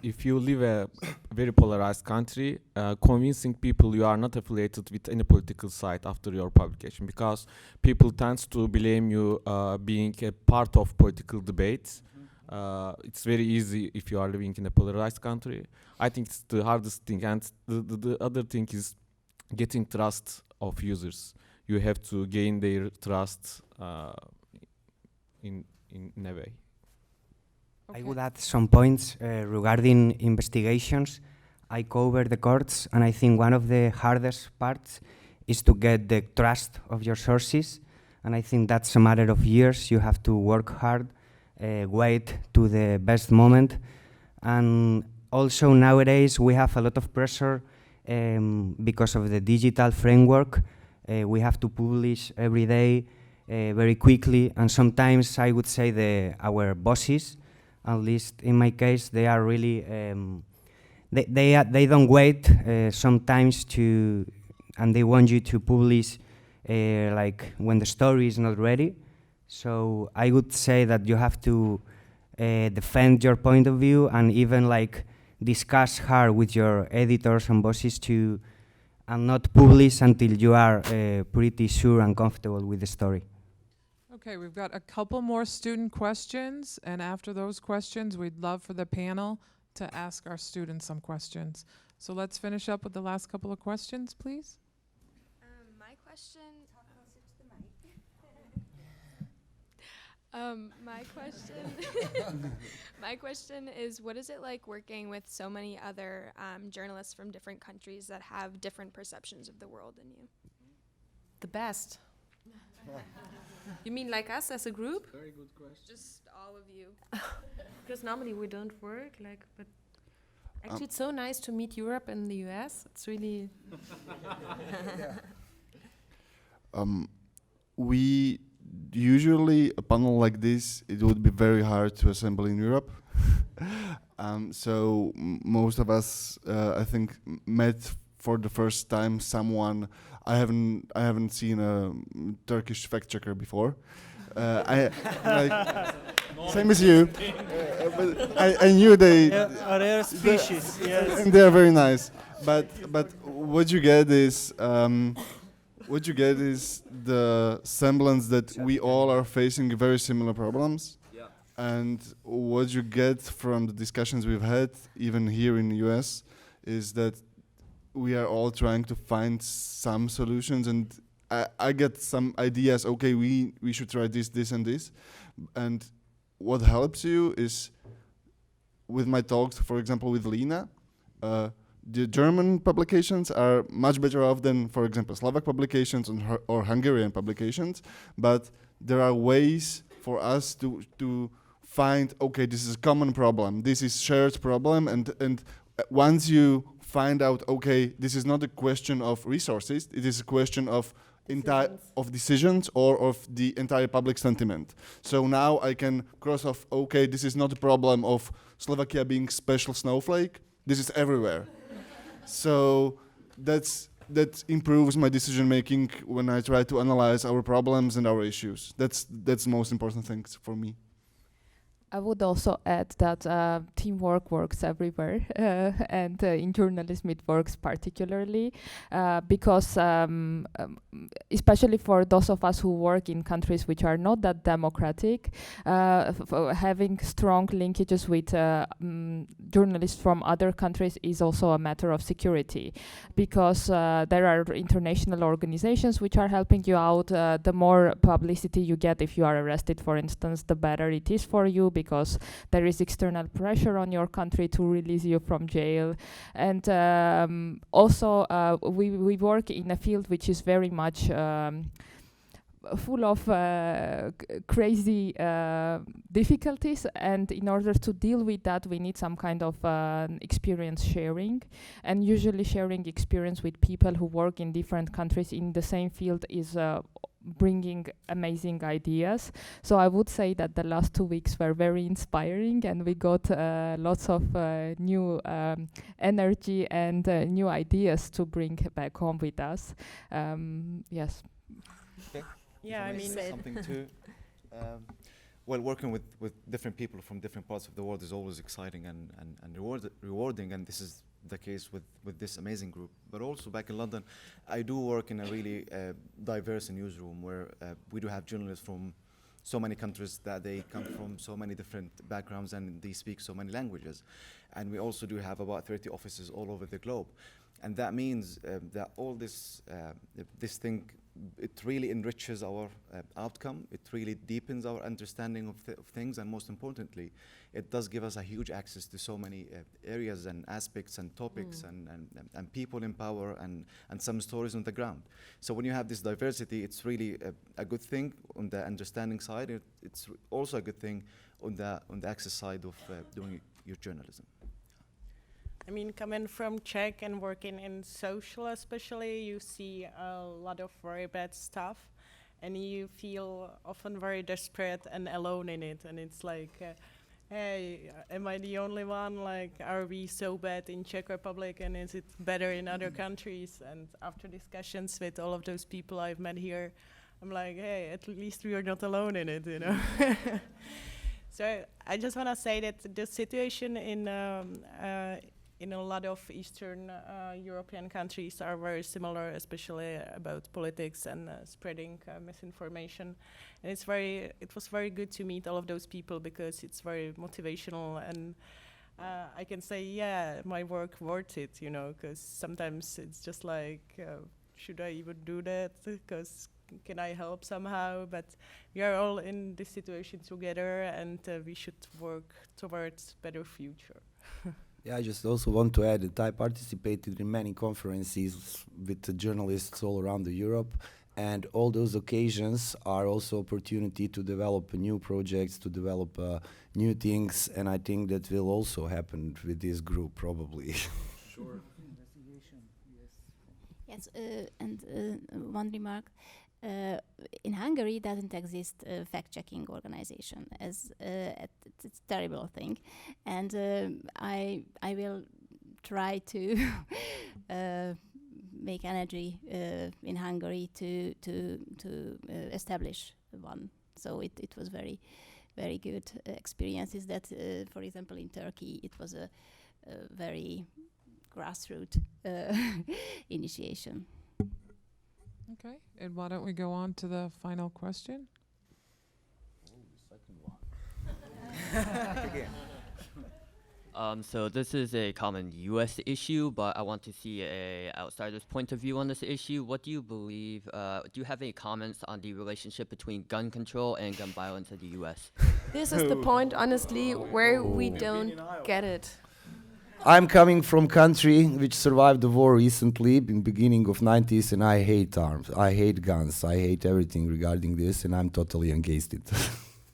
If you live a very polarized country, convincing people you are not affiliated with any political side after your publication, because people tend to blame you being a part of political debates. It's very easy if you are living in a polarized country. I think it's the hardest thing, and the other thing is getting trust of users. You have to gain their trust in a way. I would add some points regarding investigations. I cover the courts, and I think one of the hardest parts is to get the trust of your sources, and I think that's a matter of years. You have to work hard, wait to the best moment, and also nowadays we have a lot of pressure because of the digital framework. We have to publish every day very quickly, and sometimes I would say our bosses at least in my case, they are really they don't wait sometimes to, and they want you to publish like when the story is not ready. So I would say that you have to defend your point of view and even like discuss hard with your editors and bosses to, and not publish until you are pretty sure and comfortable with the story. Okay, we've got a couple more student questions, and after those questions, we'd love for the panel to ask our students some questions. So let's finish up with the last couple of questions, please. My question. My question is, what is it like working with so many other journalists from different countries that have different perceptions of the world than you? The best. You mean like us as a group? Very good question. Just all of you. Because normally we don't work like, but actually it's so nice to meet Europe and the US. It's really. We usually, a panel like this, it would be very hard to assemble in Europe. So most of us, I think, met for the first time someone. I haven't seen a Turkish fact checker before. I like, same as you. But I knew they. A rare species. Yes. And they are very nice. But what you get is. What you get is the semblance that we all are facing very similar problems. Yeah. And what you get from the discussions we've had, even here in the US, is that we are all trying to find some solutions. And I get some ideas, okay, we should try this, this, and this. And what helps you is, with my talks, for example, with Lina, the German publications are much better off than, for example, Slovak publications or Hungarian publications. But there are ways for us to find, okay, this is a common problem, this is shared problem, and once you find out, okay, this is not a question of resources, it is a question of decisions or of the entire public sentiment. So now I can cross off, okay, this is not a problem of Slovakia being special snowflake, this is everywhere. So that improves my decision making when I try to analyze our problems and our issues. That's the most important thing for me. I would also add that teamwork works everywhere, and in journalism it works particularly because especially for those of us who work in countries which are not that democratic, having strong linkages with journalists from other countries is also a matter of security, because there are international organizations which are helping you out. The more publicity you get if you are arrested, for instance, the better it is for you, because there is external pressure on your country to release you from jail. And also we work in a field which is very much full of crazy difficulties, and in order to deal with that we need some kind of experience sharing, and usually sharing experience with people who work in different countries in the same field is bringing amazing ideas. So I would say that the last 2 weeks were very inspiring, and we got lots of new energy and new ideas to bring back home with us. Yes. Okay. Yeah, I mean, something too. Well, working with different people from different parts of the world is always exciting and rewarding, and this is the case with this amazing group. But also back in London, I do work in a really diverse newsroom where we do have journalists from so many countries that they come from so many different backgrounds and they speak so many languages. And we also do have about 30 offices all over the globe. And that means that all this thing, it really enriches our outcome. It really deepens our understanding of things, and most importantly, it does give us a huge access to so many areas and aspects and topics and people in power and some stories on the ground. So when you have this diversity, it's really a good thing on the understanding side. It's also a good thing on the access side of doing your journalism. I mean, coming from Czech and working in social especially, you see a lot of very bad stuff, and you feel often very desperate and alone in it. And it's like, hey, am I the only one? Like, are we so bad in Czech Republic, and is it better in other countries? And after discussions with all of those people I've met here, I'm like, hey, at least we are not alone in it, you know. So I just want to say that the situation in a lot of Eastern European countries are very similar, especially about politics and spreading misinformation. And it was very good to meet all of those people because it's very motivational, and I can say, yeah, my work worth it, you know, because sometimes it's just like, should I even do that? Because can I help somehow? But we are all in this situation together, and we should work towards better future. Yeah, I just also want to add that I participated in many conferences with the journalists all around Europe, and all those occasions are also opportunity to develop new projects, to develop new things, and I think that will also happen with this group probably. Sure. Yes, and one remark. In Hungary doesn't exist a fact-checking organization, as it's a terrible thing, and I will try to make energy in Hungary to establish one. So it was very good experiences. That, for example, in Turkey, it was a very grassroots initiation. Okay, and why don't we go on to the final question? So this is a common U.S. issue, but I want to see a outsider's point of view on this issue. What do you believe? Do you have any comments on the relationship between gun control and gun violence in the U.S.? This is the point, honestly, where we don't get it. I'm coming from country which survived the war recently in beginning of 90s, and I hate arms, I hate guns, I hate everything regarding this, and I'm totally against it.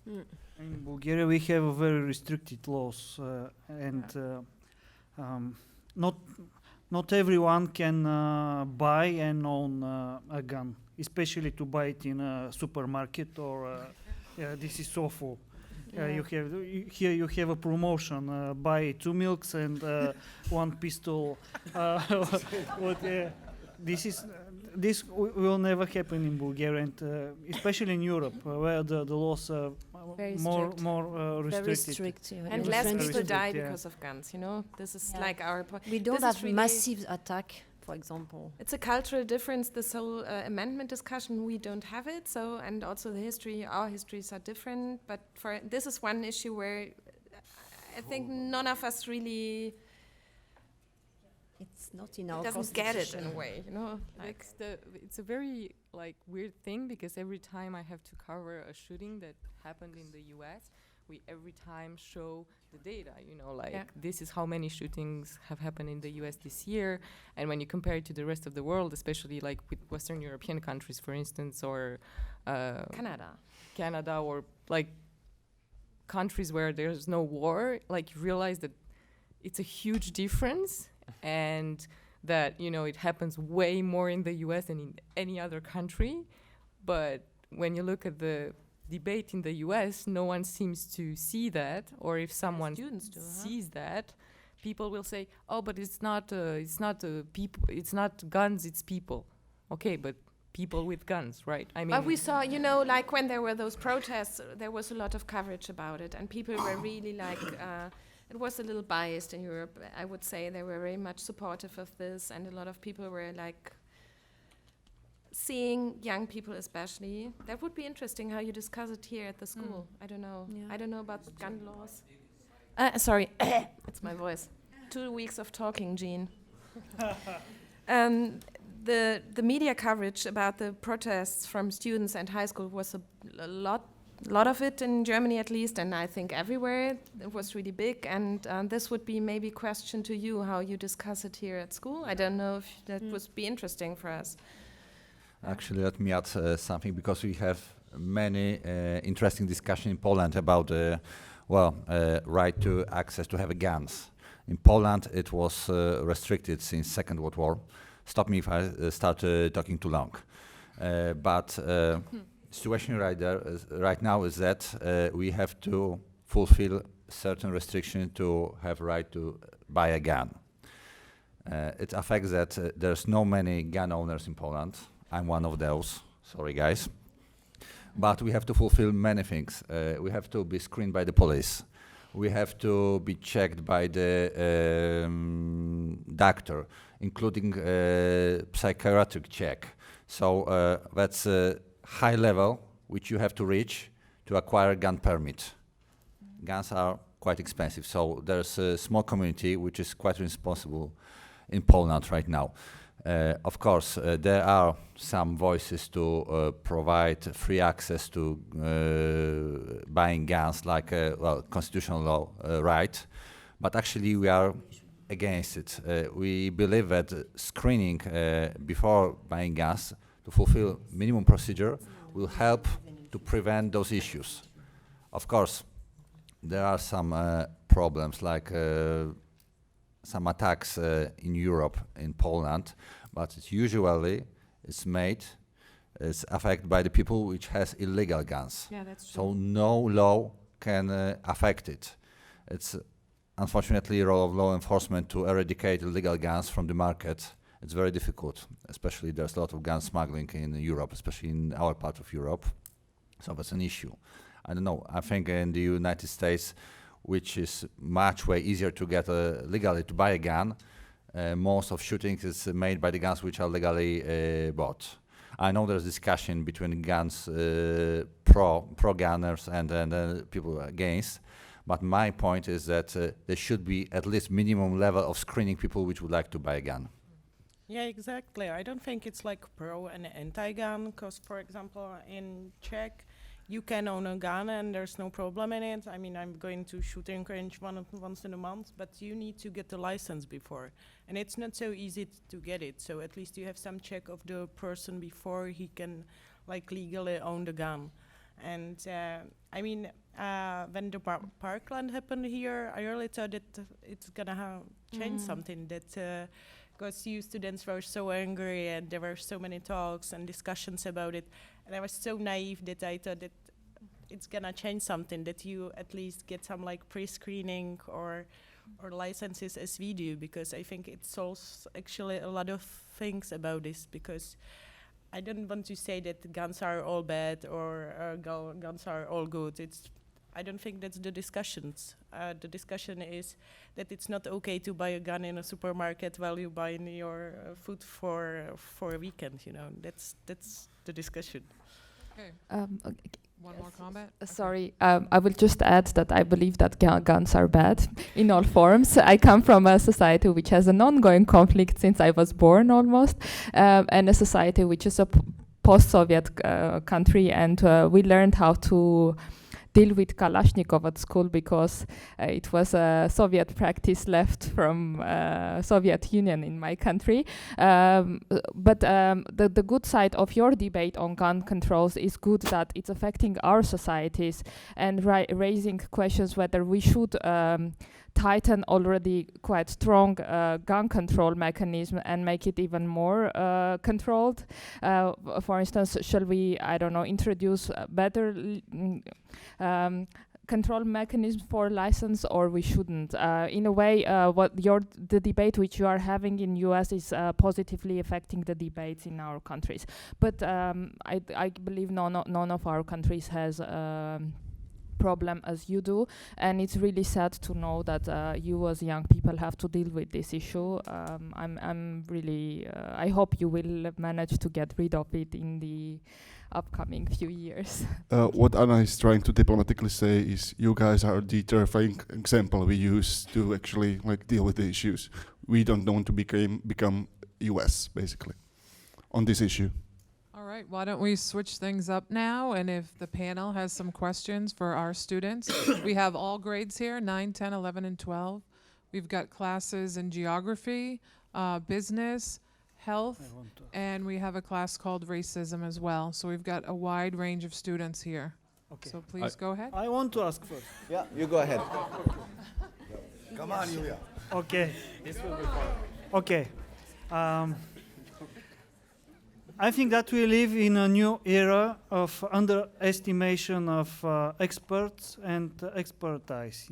In Bulgaria we have very restricted laws, and not everyone can buy and own a gun, especially to buy it in a supermarket or yeah, this is awful. Here you have a promotion, buy 2 milks and 1 pistol. This will never happen in Bulgaria, and especially in Europe, where the laws are more restricted. Very strict, yeah. And Yeah. less Very people strict, die yeah. because of guns, you know? This is Yeah. like our point. We don't have massive attack, for example. It's a cultural difference, this whole amendment discussion, we don't have it, so, and also the history, our histories are different, but for this is one issue where I think none of us really It's not in our doesn't get it in constitution. a way, you know? Like, It's a very weird thing, because every time I have to cover a shooting that happened in the US, we every time show the data, you know, like this is how many shootings have happened in the US this year, and when you compare it to the rest of the world, especially like with Western European countries, for instance, or Canada, or like countries where there's no war, like you realize that it's a huge difference, and that, you know, it happens way more in the US than in any other country. But when you look at the debate in the US, no one seems to see that, or if someone students do, sees that, people will say, "Oh, but it's not people, it's not guns, it's people." Okay, but people with guns, right? I mean, but we saw, you know, like when there were those protests, there was a lot of coverage about it, and people were really like, it was a little biased in Europe, I would say. They were very much supportive of this, and a lot of people were like, seeing young people especially. That would be interesting how you discuss it here at the school. I don't know. Yeah. I don't know about gun laws. Sorry, it's my voice. 2 weeks of talking, Jean. The media coverage about the protests from students and high school was a lot of it in Germany at least, and I think everywhere. It was really big, and this would be maybe a question to you, how you discuss it here at school. I don't know if that would be interesting for us. Actually, let me add something, because we have many interesting discussion in Poland about right to access to have guns. In Poland, it was restricted since Second World War. Stop me if I start talking too long. But situation right now is that we have to fulfill certain restriction to have right to buy a gun. It affects that there's no many gun owners in Poland. I'm one of those. Sorry, guys. But we have to fulfill many things. We have to be screened by the police. We have to be checked by the doctor, including psychiatric check. So that's a high level which you have to reach to acquire a gun permit. Guns are quite expensive, so there's a small community which is quite responsible in Poland right now. Of course, there are some voices to provide free access to buying guns, like constitutional law right, but actually we are against it. We believe that screening before buying guns to fulfill minimum procedure will help to prevent those issues. Of course, there are some problems like some attacks in Europe, in Poland, but it's usually it's affected by the people which has illegal guns. Yeah, that's true. So no law can affect it. It's unfortunately a role of law enforcement to eradicate illegal guns from the market. It's very difficult, especially there's a lot of gun smuggling in Europe, especially in our part of Europe. So that's an issue. I don't know, I think in the United States, which is much way easier to get legally to buy a gun, most of shootings is made by the guns which are legally bought. I know there's discussion between guns pro gunners and people against, but my point is that there should be at least minimum level of screening people which would like to buy a gun. Yeah, exactly. I don't think it's like pro and anti-gun, because, for example, in Czech, you can own a gun and there's no problem in it. I mean, I'm going to shooting range once in a month, but you need to get the license before. And it's not so easy to get it. So at least you have some check of the person before he can like legally own the gun. And I mean, when the Parkland happened here, I really thought that it's gonna change something, that because you students were so angry and there were so many talks and discussions about it. And I was so naive that I thought that it's gonna change something, that you at least get some like pre-screening or licenses as we do, because I think it solves actually a lot of things about this, because I don't want to say that guns are all bad or guns are all good. I don't think that's the discussions. The discussion is that it's not okay to buy a gun in a supermarket while you buy your food for a weekend. You know, that's the discussion. Okay. One more comment? Sorry, I will just add that I believe that guns are bad in all forms. I come from a society which has an ongoing conflict since I was born almost, and a society which is a post-Soviet country, and we learned how to deal with Kalashnikov at school because it was a Soviet practice left from Soviet Union in my country. But the good side of your debate on gun controls is good, that it's affecting our societies and raising questions whether we should tighten already quite strong gun control mechanism and make it even more controlled. For instance, shall we, I don't know, introduce better control mechanisms for license, or we shouldn't? In a way, the debate which you are having in US is positively affecting the debates in our countries. But I believe none of our countries has problem as you do, and it's really sad to know that you as young people have to deal with this issue. I'm really I hope you will manage to get rid of it in the upcoming few years. What Anna is trying to diplomatically say is you guys are the terrifying example we use to actually like deal with the issues. We don't want to become US basically on this issue. All right, why don't we switch things up now, and if the panel has some questions for our students. We have all grades here, 9, 10, 11, and 12. We've got classes in geography, business, health, and we have a class called racism as well. So we've got a wide range of students here. Okay. So please go ahead. I want to ask first. Yeah, you go ahead. Come on, Julia. Okay. Okay. I think that we live in a new era of underestimation of experts and expertise.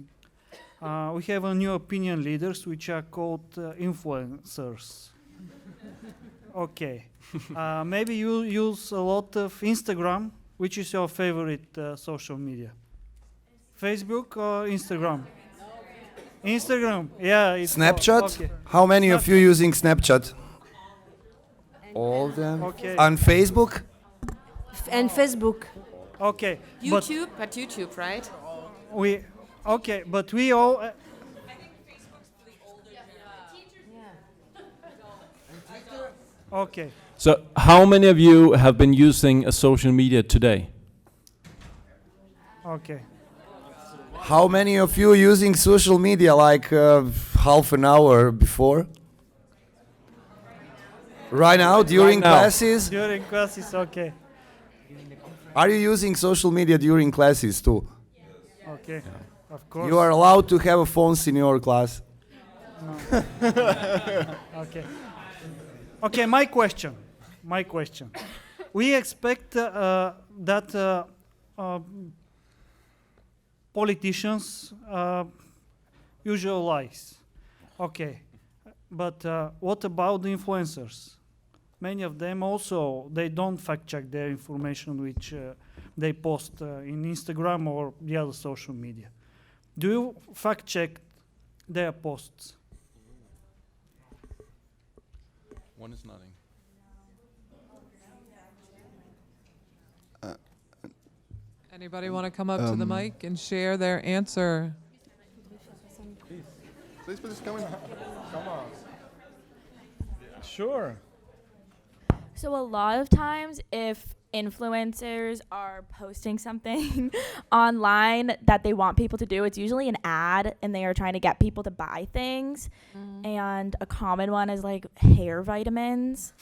We have a new opinion leaders, which are called influencers. Okay. Maybe you use a lot of Instagram. Which is your favorite social media? Facebook or Instagram? Instagram. Yeah. It's Snapchat? okay. How many of you using Snapchat? All of them. Okay. On Facebook? And Facebook. Okay. YouTube, but YouTube, right? But we all. Okay. So, how many of you have been using a social media today? Okay. How many of you using social media like half an hour before? Right now, during classes? During classes, okay. Are you using social media during classes too? Okay, of course. You are allowed to have phones in your class. No. Okay. Okay, my question. We expect that politicians usual lies. Okay, but what about the influencers? Many of them also, they don't fact check their information which they post in Instagram or the other social media. Do you fact check their posts? One is nodding. Anybody want to come up to the mic and share their answer? Please come in. Come on. Sure. So a lot of times if influencers are posting something online that they want people to do, it's usually an ad and they are trying to get people to buy things. And a common one is like hair vitamins.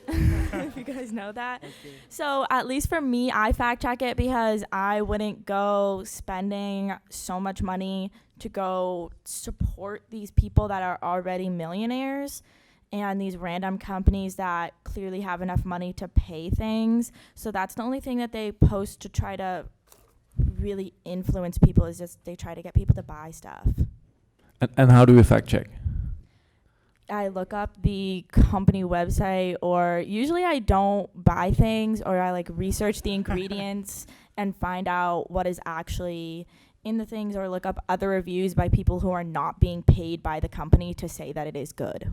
If you guys know that. Okay. So at least for me, I fact check it because I wouldn't go spending so much money to go support these people that are already millionaires and these random companies that clearly have enough money to pay things. So that's the only thing that they post to try to really influence people, is just they try to get people to buy stuff. And how do we fact check? I look up the company website, or usually I don't buy things, or I like research the ingredients and find out what is actually in the things, or look up other reviews by people who are not being paid by the company to say that it is good.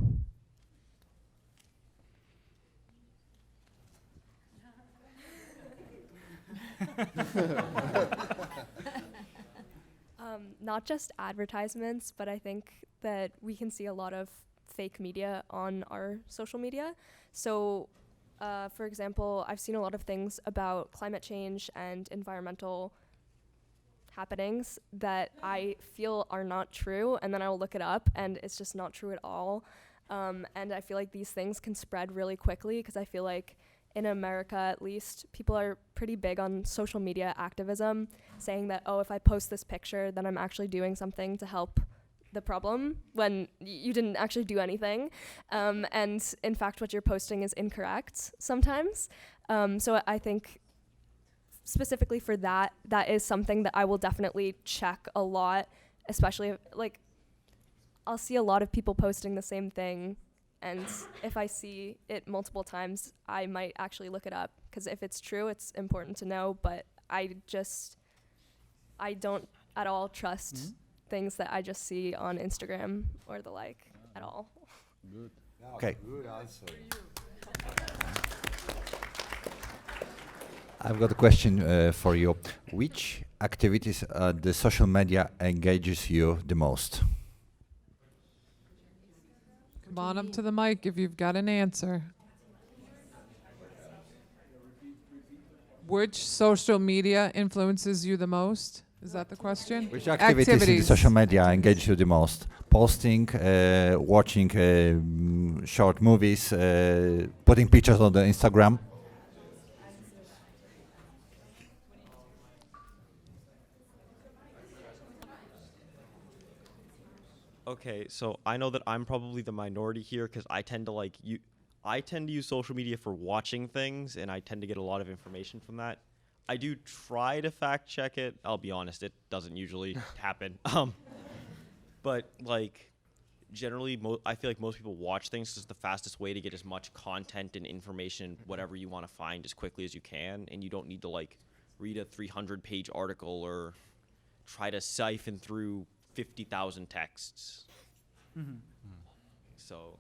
Not just advertisements, but I think that we can see a lot of fake media on our social media. So, for example, I've seen a lot of things about climate change and environmental happenings that I feel are not true, and then I'll look it up and it's just not true at all. And I feel like these things can spread really quickly, because I feel like in America, at least, people are pretty big on social media activism, saying that, oh, if I post this picture, then I'm actually doing something to help the problem, when you didn't actually do anything. And in fact, what you're posting is incorrect sometimes. So I think specifically for that, that is something that I will definitely check a lot, especially if, like, I'll see a lot of people posting the same thing, and if I see it multiple times, I might actually look it up, because if it's true, it's important to know, but I don't at all trust things that I just see on Instagram or the like at all. Good. Okay. Good answer. I've got a question for you. Which activities the social media engages you the most? Come on up to the mic if you've got an answer. Which social media influences you the most? Is that the question? Which activities in the social media engage you the most? Posting, watching short movies, putting pictures on the Instagram? Okay, so I know that I'm probably the minority here, because I tend to use social media for watching things, and I tend to get a lot of information from that. I do try to fact check it. I'll be honest, it doesn't usually happen. But like, generally, I feel like most people watch things 'cause it's the fastest way to get as much content and information, whatever you want to find, as quickly as you can, and you don't need to like read a 300-page article or try to siphon through 50,000 texts. So.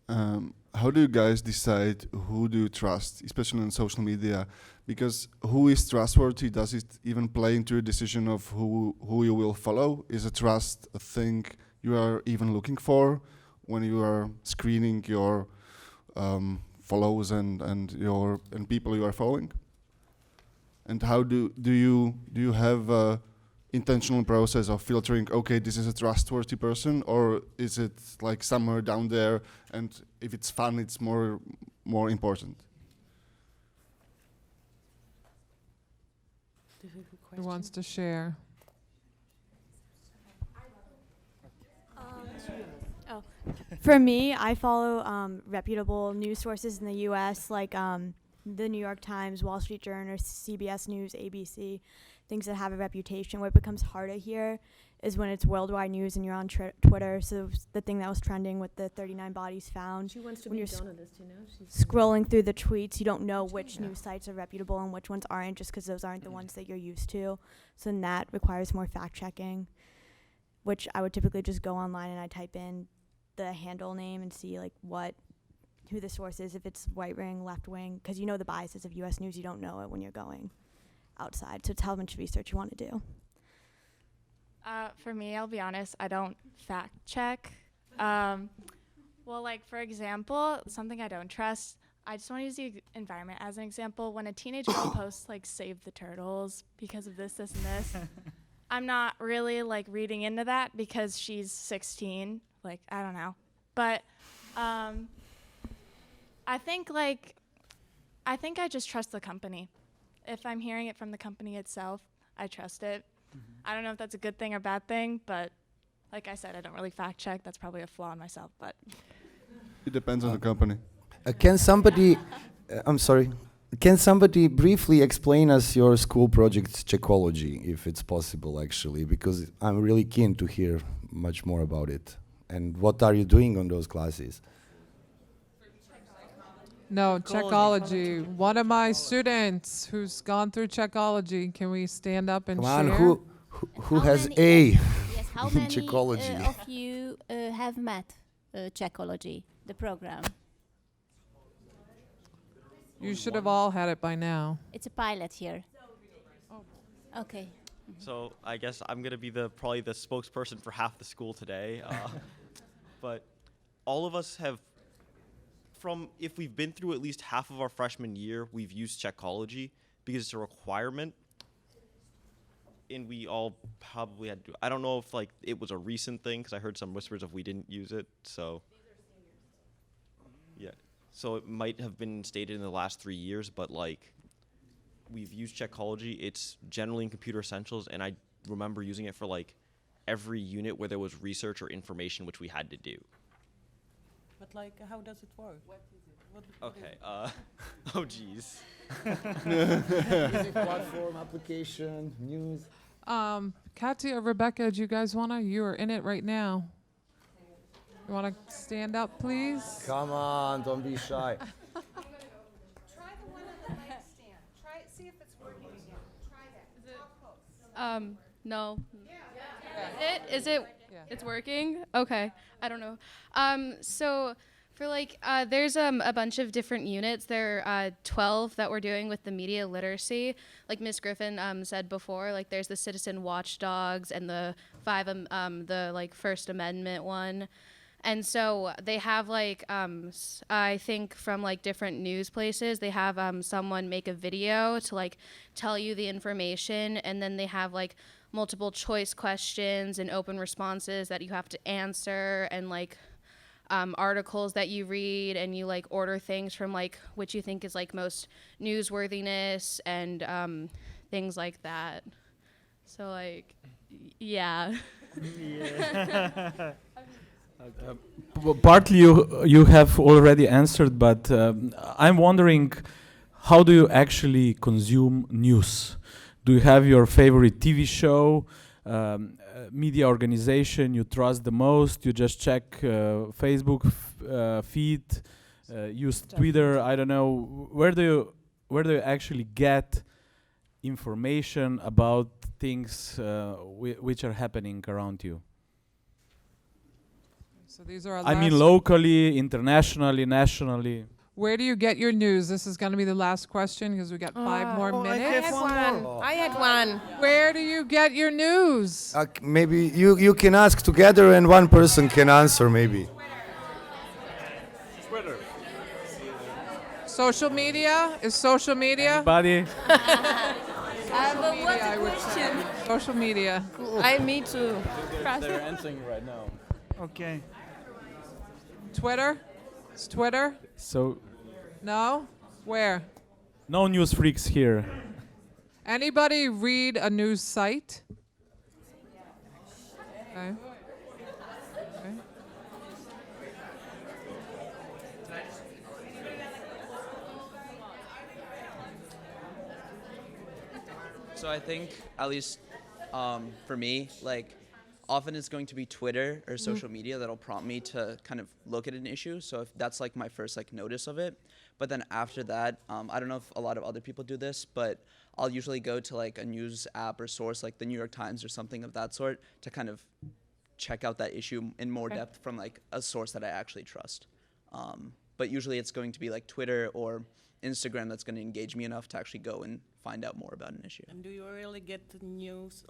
How do you guys decide who do you trust, especially on social media? Because who is trustworthy? Does it even play into your decision of who you will follow? Is a trust a thing you are even looking for when you are screening your follows and people you are following? And how do you have a intentional process of filtering, okay, this is a trustworthy person, or is it like somewhere down there, and if it's fun, it's more important? Who wants to share? For me, I follow reputable news sources in the U.S. like the New York Times, Wall Street Journal, CBS News, ABC, things that have a reputation. What becomes harder here is when it's worldwide news and you're on Twitter. So the thing that was trending with the 39 bodies found. She wants to when be you're journalist, you know. scrolling through the tweets, you don't know which news sites are reputable and which ones aren't, just because those aren't the ones that you're used to. So then that requires more fact checking, which I would typically just go online and I type in the handle name and see like who the source is, if it's right wing, left wing, because you know the biases of U.S. news. You don't know it when you're going outside. So it's how much research you want to do. For me, I'll be honest, I don't fact check. Well, like for example, something I don't trust, I just want to use the environment as an example. When a teenage girl posts like save the turtles because of this, and this, I'm not really like reading into that because she's 16. Like, I don't know. But I think I just trust the company. If I'm hearing it from the company itself, I trust it. I don't know if that's a good thing or bad thing, but like I said, I don't really fact check. That's probably a flaw in myself, but. It depends on the company. Can somebody, I'm sorry, can somebody briefly explain us your school project Czechology, if it's possible actually, because I'm really keen to hear much more about it. And what are you doing on those classes? No, Czechology. One of my students who's gone through Czechology, can we stand up and Come share? on, who has A Yes, how in many Czechology? of you have met Czechology, the program? You should have all had it by now. It's a pilot here. Okay. So I guess I'm gonna be probably the spokesperson for half the school today, but all of us have, if we've been through at least half of our freshman year, we've used Czechology because it's a requirement, and we all probably had to. I don't know if like it was a recent thing because I heard some whispers of we didn't use it. So yeah, so it might have been stated in the last 3 years, but like. We've used Czechology. It's generally in Computer Essentials, and I remember using it for like every unit where there was research or information which we had to do. But like, how does it work? What is it? Okay. Oh, geez. Is it platform, application, news? Katya or Rebecca, do you guys wanna? You are in it right now. You wanna stand up, please? Come on, don't be shy. No. Is it? It's working? Okay. I don't know. So for like, there's a bunch of different units. There are 12 that we're doing with the media literacy. Like Ms. Griffin said before, like there's the citizen watchdogs and the the like First Amendment one. And so they have like, I think from like different news places, they have someone make a video to like tell you the information, and then they have like multiple choice questions and open responses that you have to answer, and like articles that you read, and you like order things from like which you think is like most newsworthiness and things like that. So like, yeah. Yeah. Partly you have already answered, but I'm wondering, how do you actually consume news? Do you have your favorite TV show? media organization you trust the most? You just check Facebook feed, use Twitter. I don't know. Where do you actually get information about things which are happening around you? So these are our I mean, last- locally, internationally, nationally. Where do you get your news? This is going to be the last question because we got 5 more minutes. I had one. Where do you get your news? Maybe you can ask together and one person can answer maybe. Twitter. Social media? Is social media? Anybody? Social media, I would say. Social media. Me too. They're answering right now. Okay. Twitter? It's Twitter? So, No? Where? no news freaks here. Anybody read a news site? Okay. Okay. So I think, at least for me, like, often it's going to be Twitter or social media that'll prompt me to kind of look at an issue. So if that's like my first like notice of it. But then after that, I don't know if a lot of other people do this, but I'll usually go to like a news app or source like the New York Times or something of that sort to kind of check out that issue in more depth from like a source that I actually trust. But usually it's going to be like Twitter or Instagram that's going to engage me enough to actually go and find out more about an issue. And do you really get the news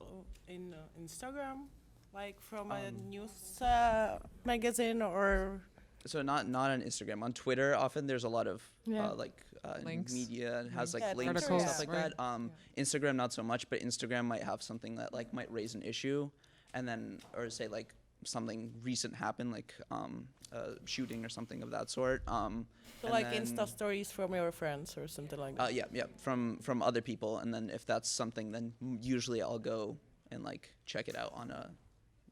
in Instagram, like from a news magazine or? So not on Instagram. On Twitter, often there's a lot of Links. media and has like Yeah, links and articles, stuff like right. that. Instagram not so much, but Instagram might have something that like might raise an issue, and then or say like something recent happened, like a shooting or something of that sort. So and like then- Insta stories from your friends or something like that. yeah, from other people, and then if that's something, then usually I'll go and like check it out on a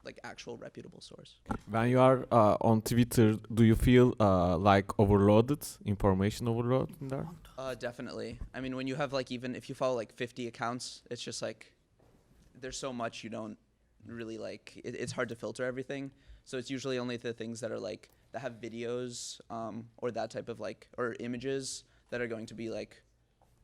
like actual reputable source. When you are on Twitter, do you feel like overloaded, information overload in there? Definitely. I mean, when you have like, even if you follow like 50 accounts, it's just like there's so much you don't really like. It's hard to filter everything. So it's usually only the things that are like that have videos or that type of like or images that are going to be like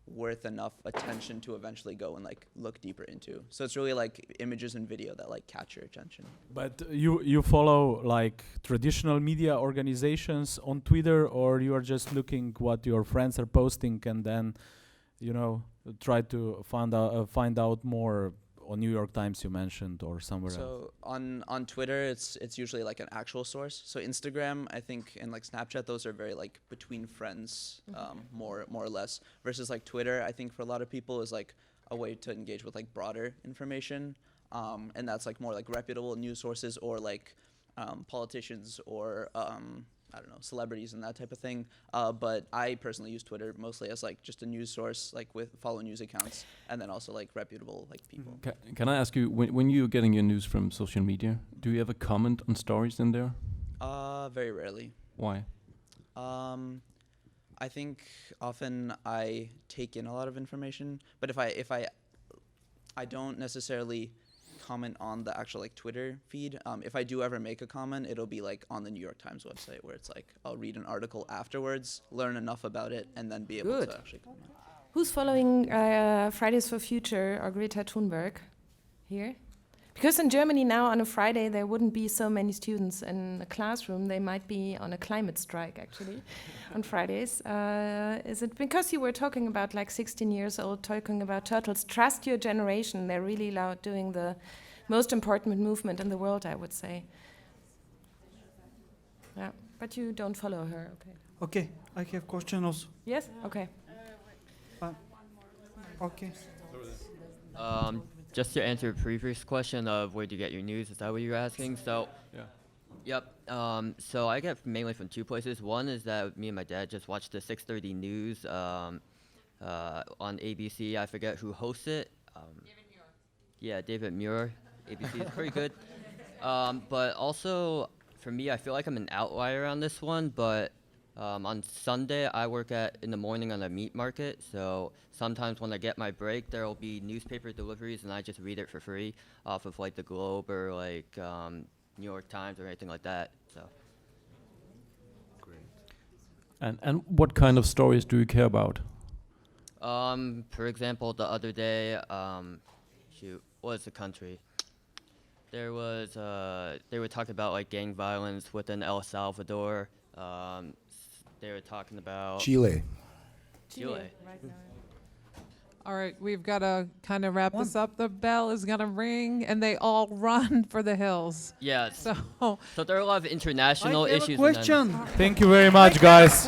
worth enough attention to eventually go and like look deeper into. So it's really like images and video that like catch your attention. But you follow like traditional media organizations on Twitter, or you are just looking what your friends are posting and then, you know, try to find out more on New York Times you mentioned or somewhere else. So on Twitter, it's usually like an actual source. So Instagram, I think, and like Snapchat, those are very like between friends, more or less. Versus like Twitter, I think for a lot of people is like a way to engage with like broader information, and that's like more like reputable news sources or like politicians or I don't know, celebrities and that type of thing. But I personally use Twitter mostly as like just a news source, like with follow news accounts, and then also like reputable like people. Can I ask you, when you're getting your news from social media, do you ever comment on stories in there? Very rarely. Why? I think often I take in a lot of information, but if I don't necessarily comment on the actual like Twitter feed. If I do ever make a comment, it'll be like on the New York Times website where it's like I'll read an article afterwards, learn enough about it, and then be able to actually comment. Who's following Fridays for Future or Greta Thunberg here? Because in Germany now on a Friday there wouldn't be so many students in a classroom. They might be on a climate strike actually on Fridays. Is it because you were talking about like 16 years old talking about turtles? Trust your generation. They're really loud doing the most important movement in the world, I would say. Yeah, but you don't follow her, okay? Okay, I have question also. Yes. Okay. Okay. Just to answer a previous question of where do you get your news, is that what you're asking? So, yep. So I get mainly from two places. One is that me and my dad just watch the 6:30 news on ABC. I forget who hosts it. David Muir. Yeah, David Muir. ABC is pretty good. But also, for me, I feel like I'm an outlier on this one, but On Sunday, I work in the morning on a meat market, so sometimes when I get my break, there will be newspaper deliveries, and I just read it for free off of like the Globe or like New York Times or anything like that. So. And what kind of stories do you care about? For example, the other day, shoot, what was the country? There was, they were talking about like gang violence within El Salvador. They were talking about Chile. Chile. Right now. All right, we've got to kind of wrap this up. The bell is going to ring, and they all run for the hills. Yes. So there are a lot of international I have issues. a question. Thank you very much, guys.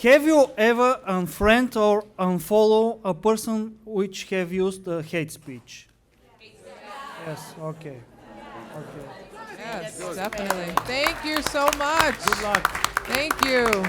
Have you ever unfriend or unfollow a person which have used hate speech? Yes. Okay. Okay. yes, definitely. Thank you so much. Good luck. Thank you.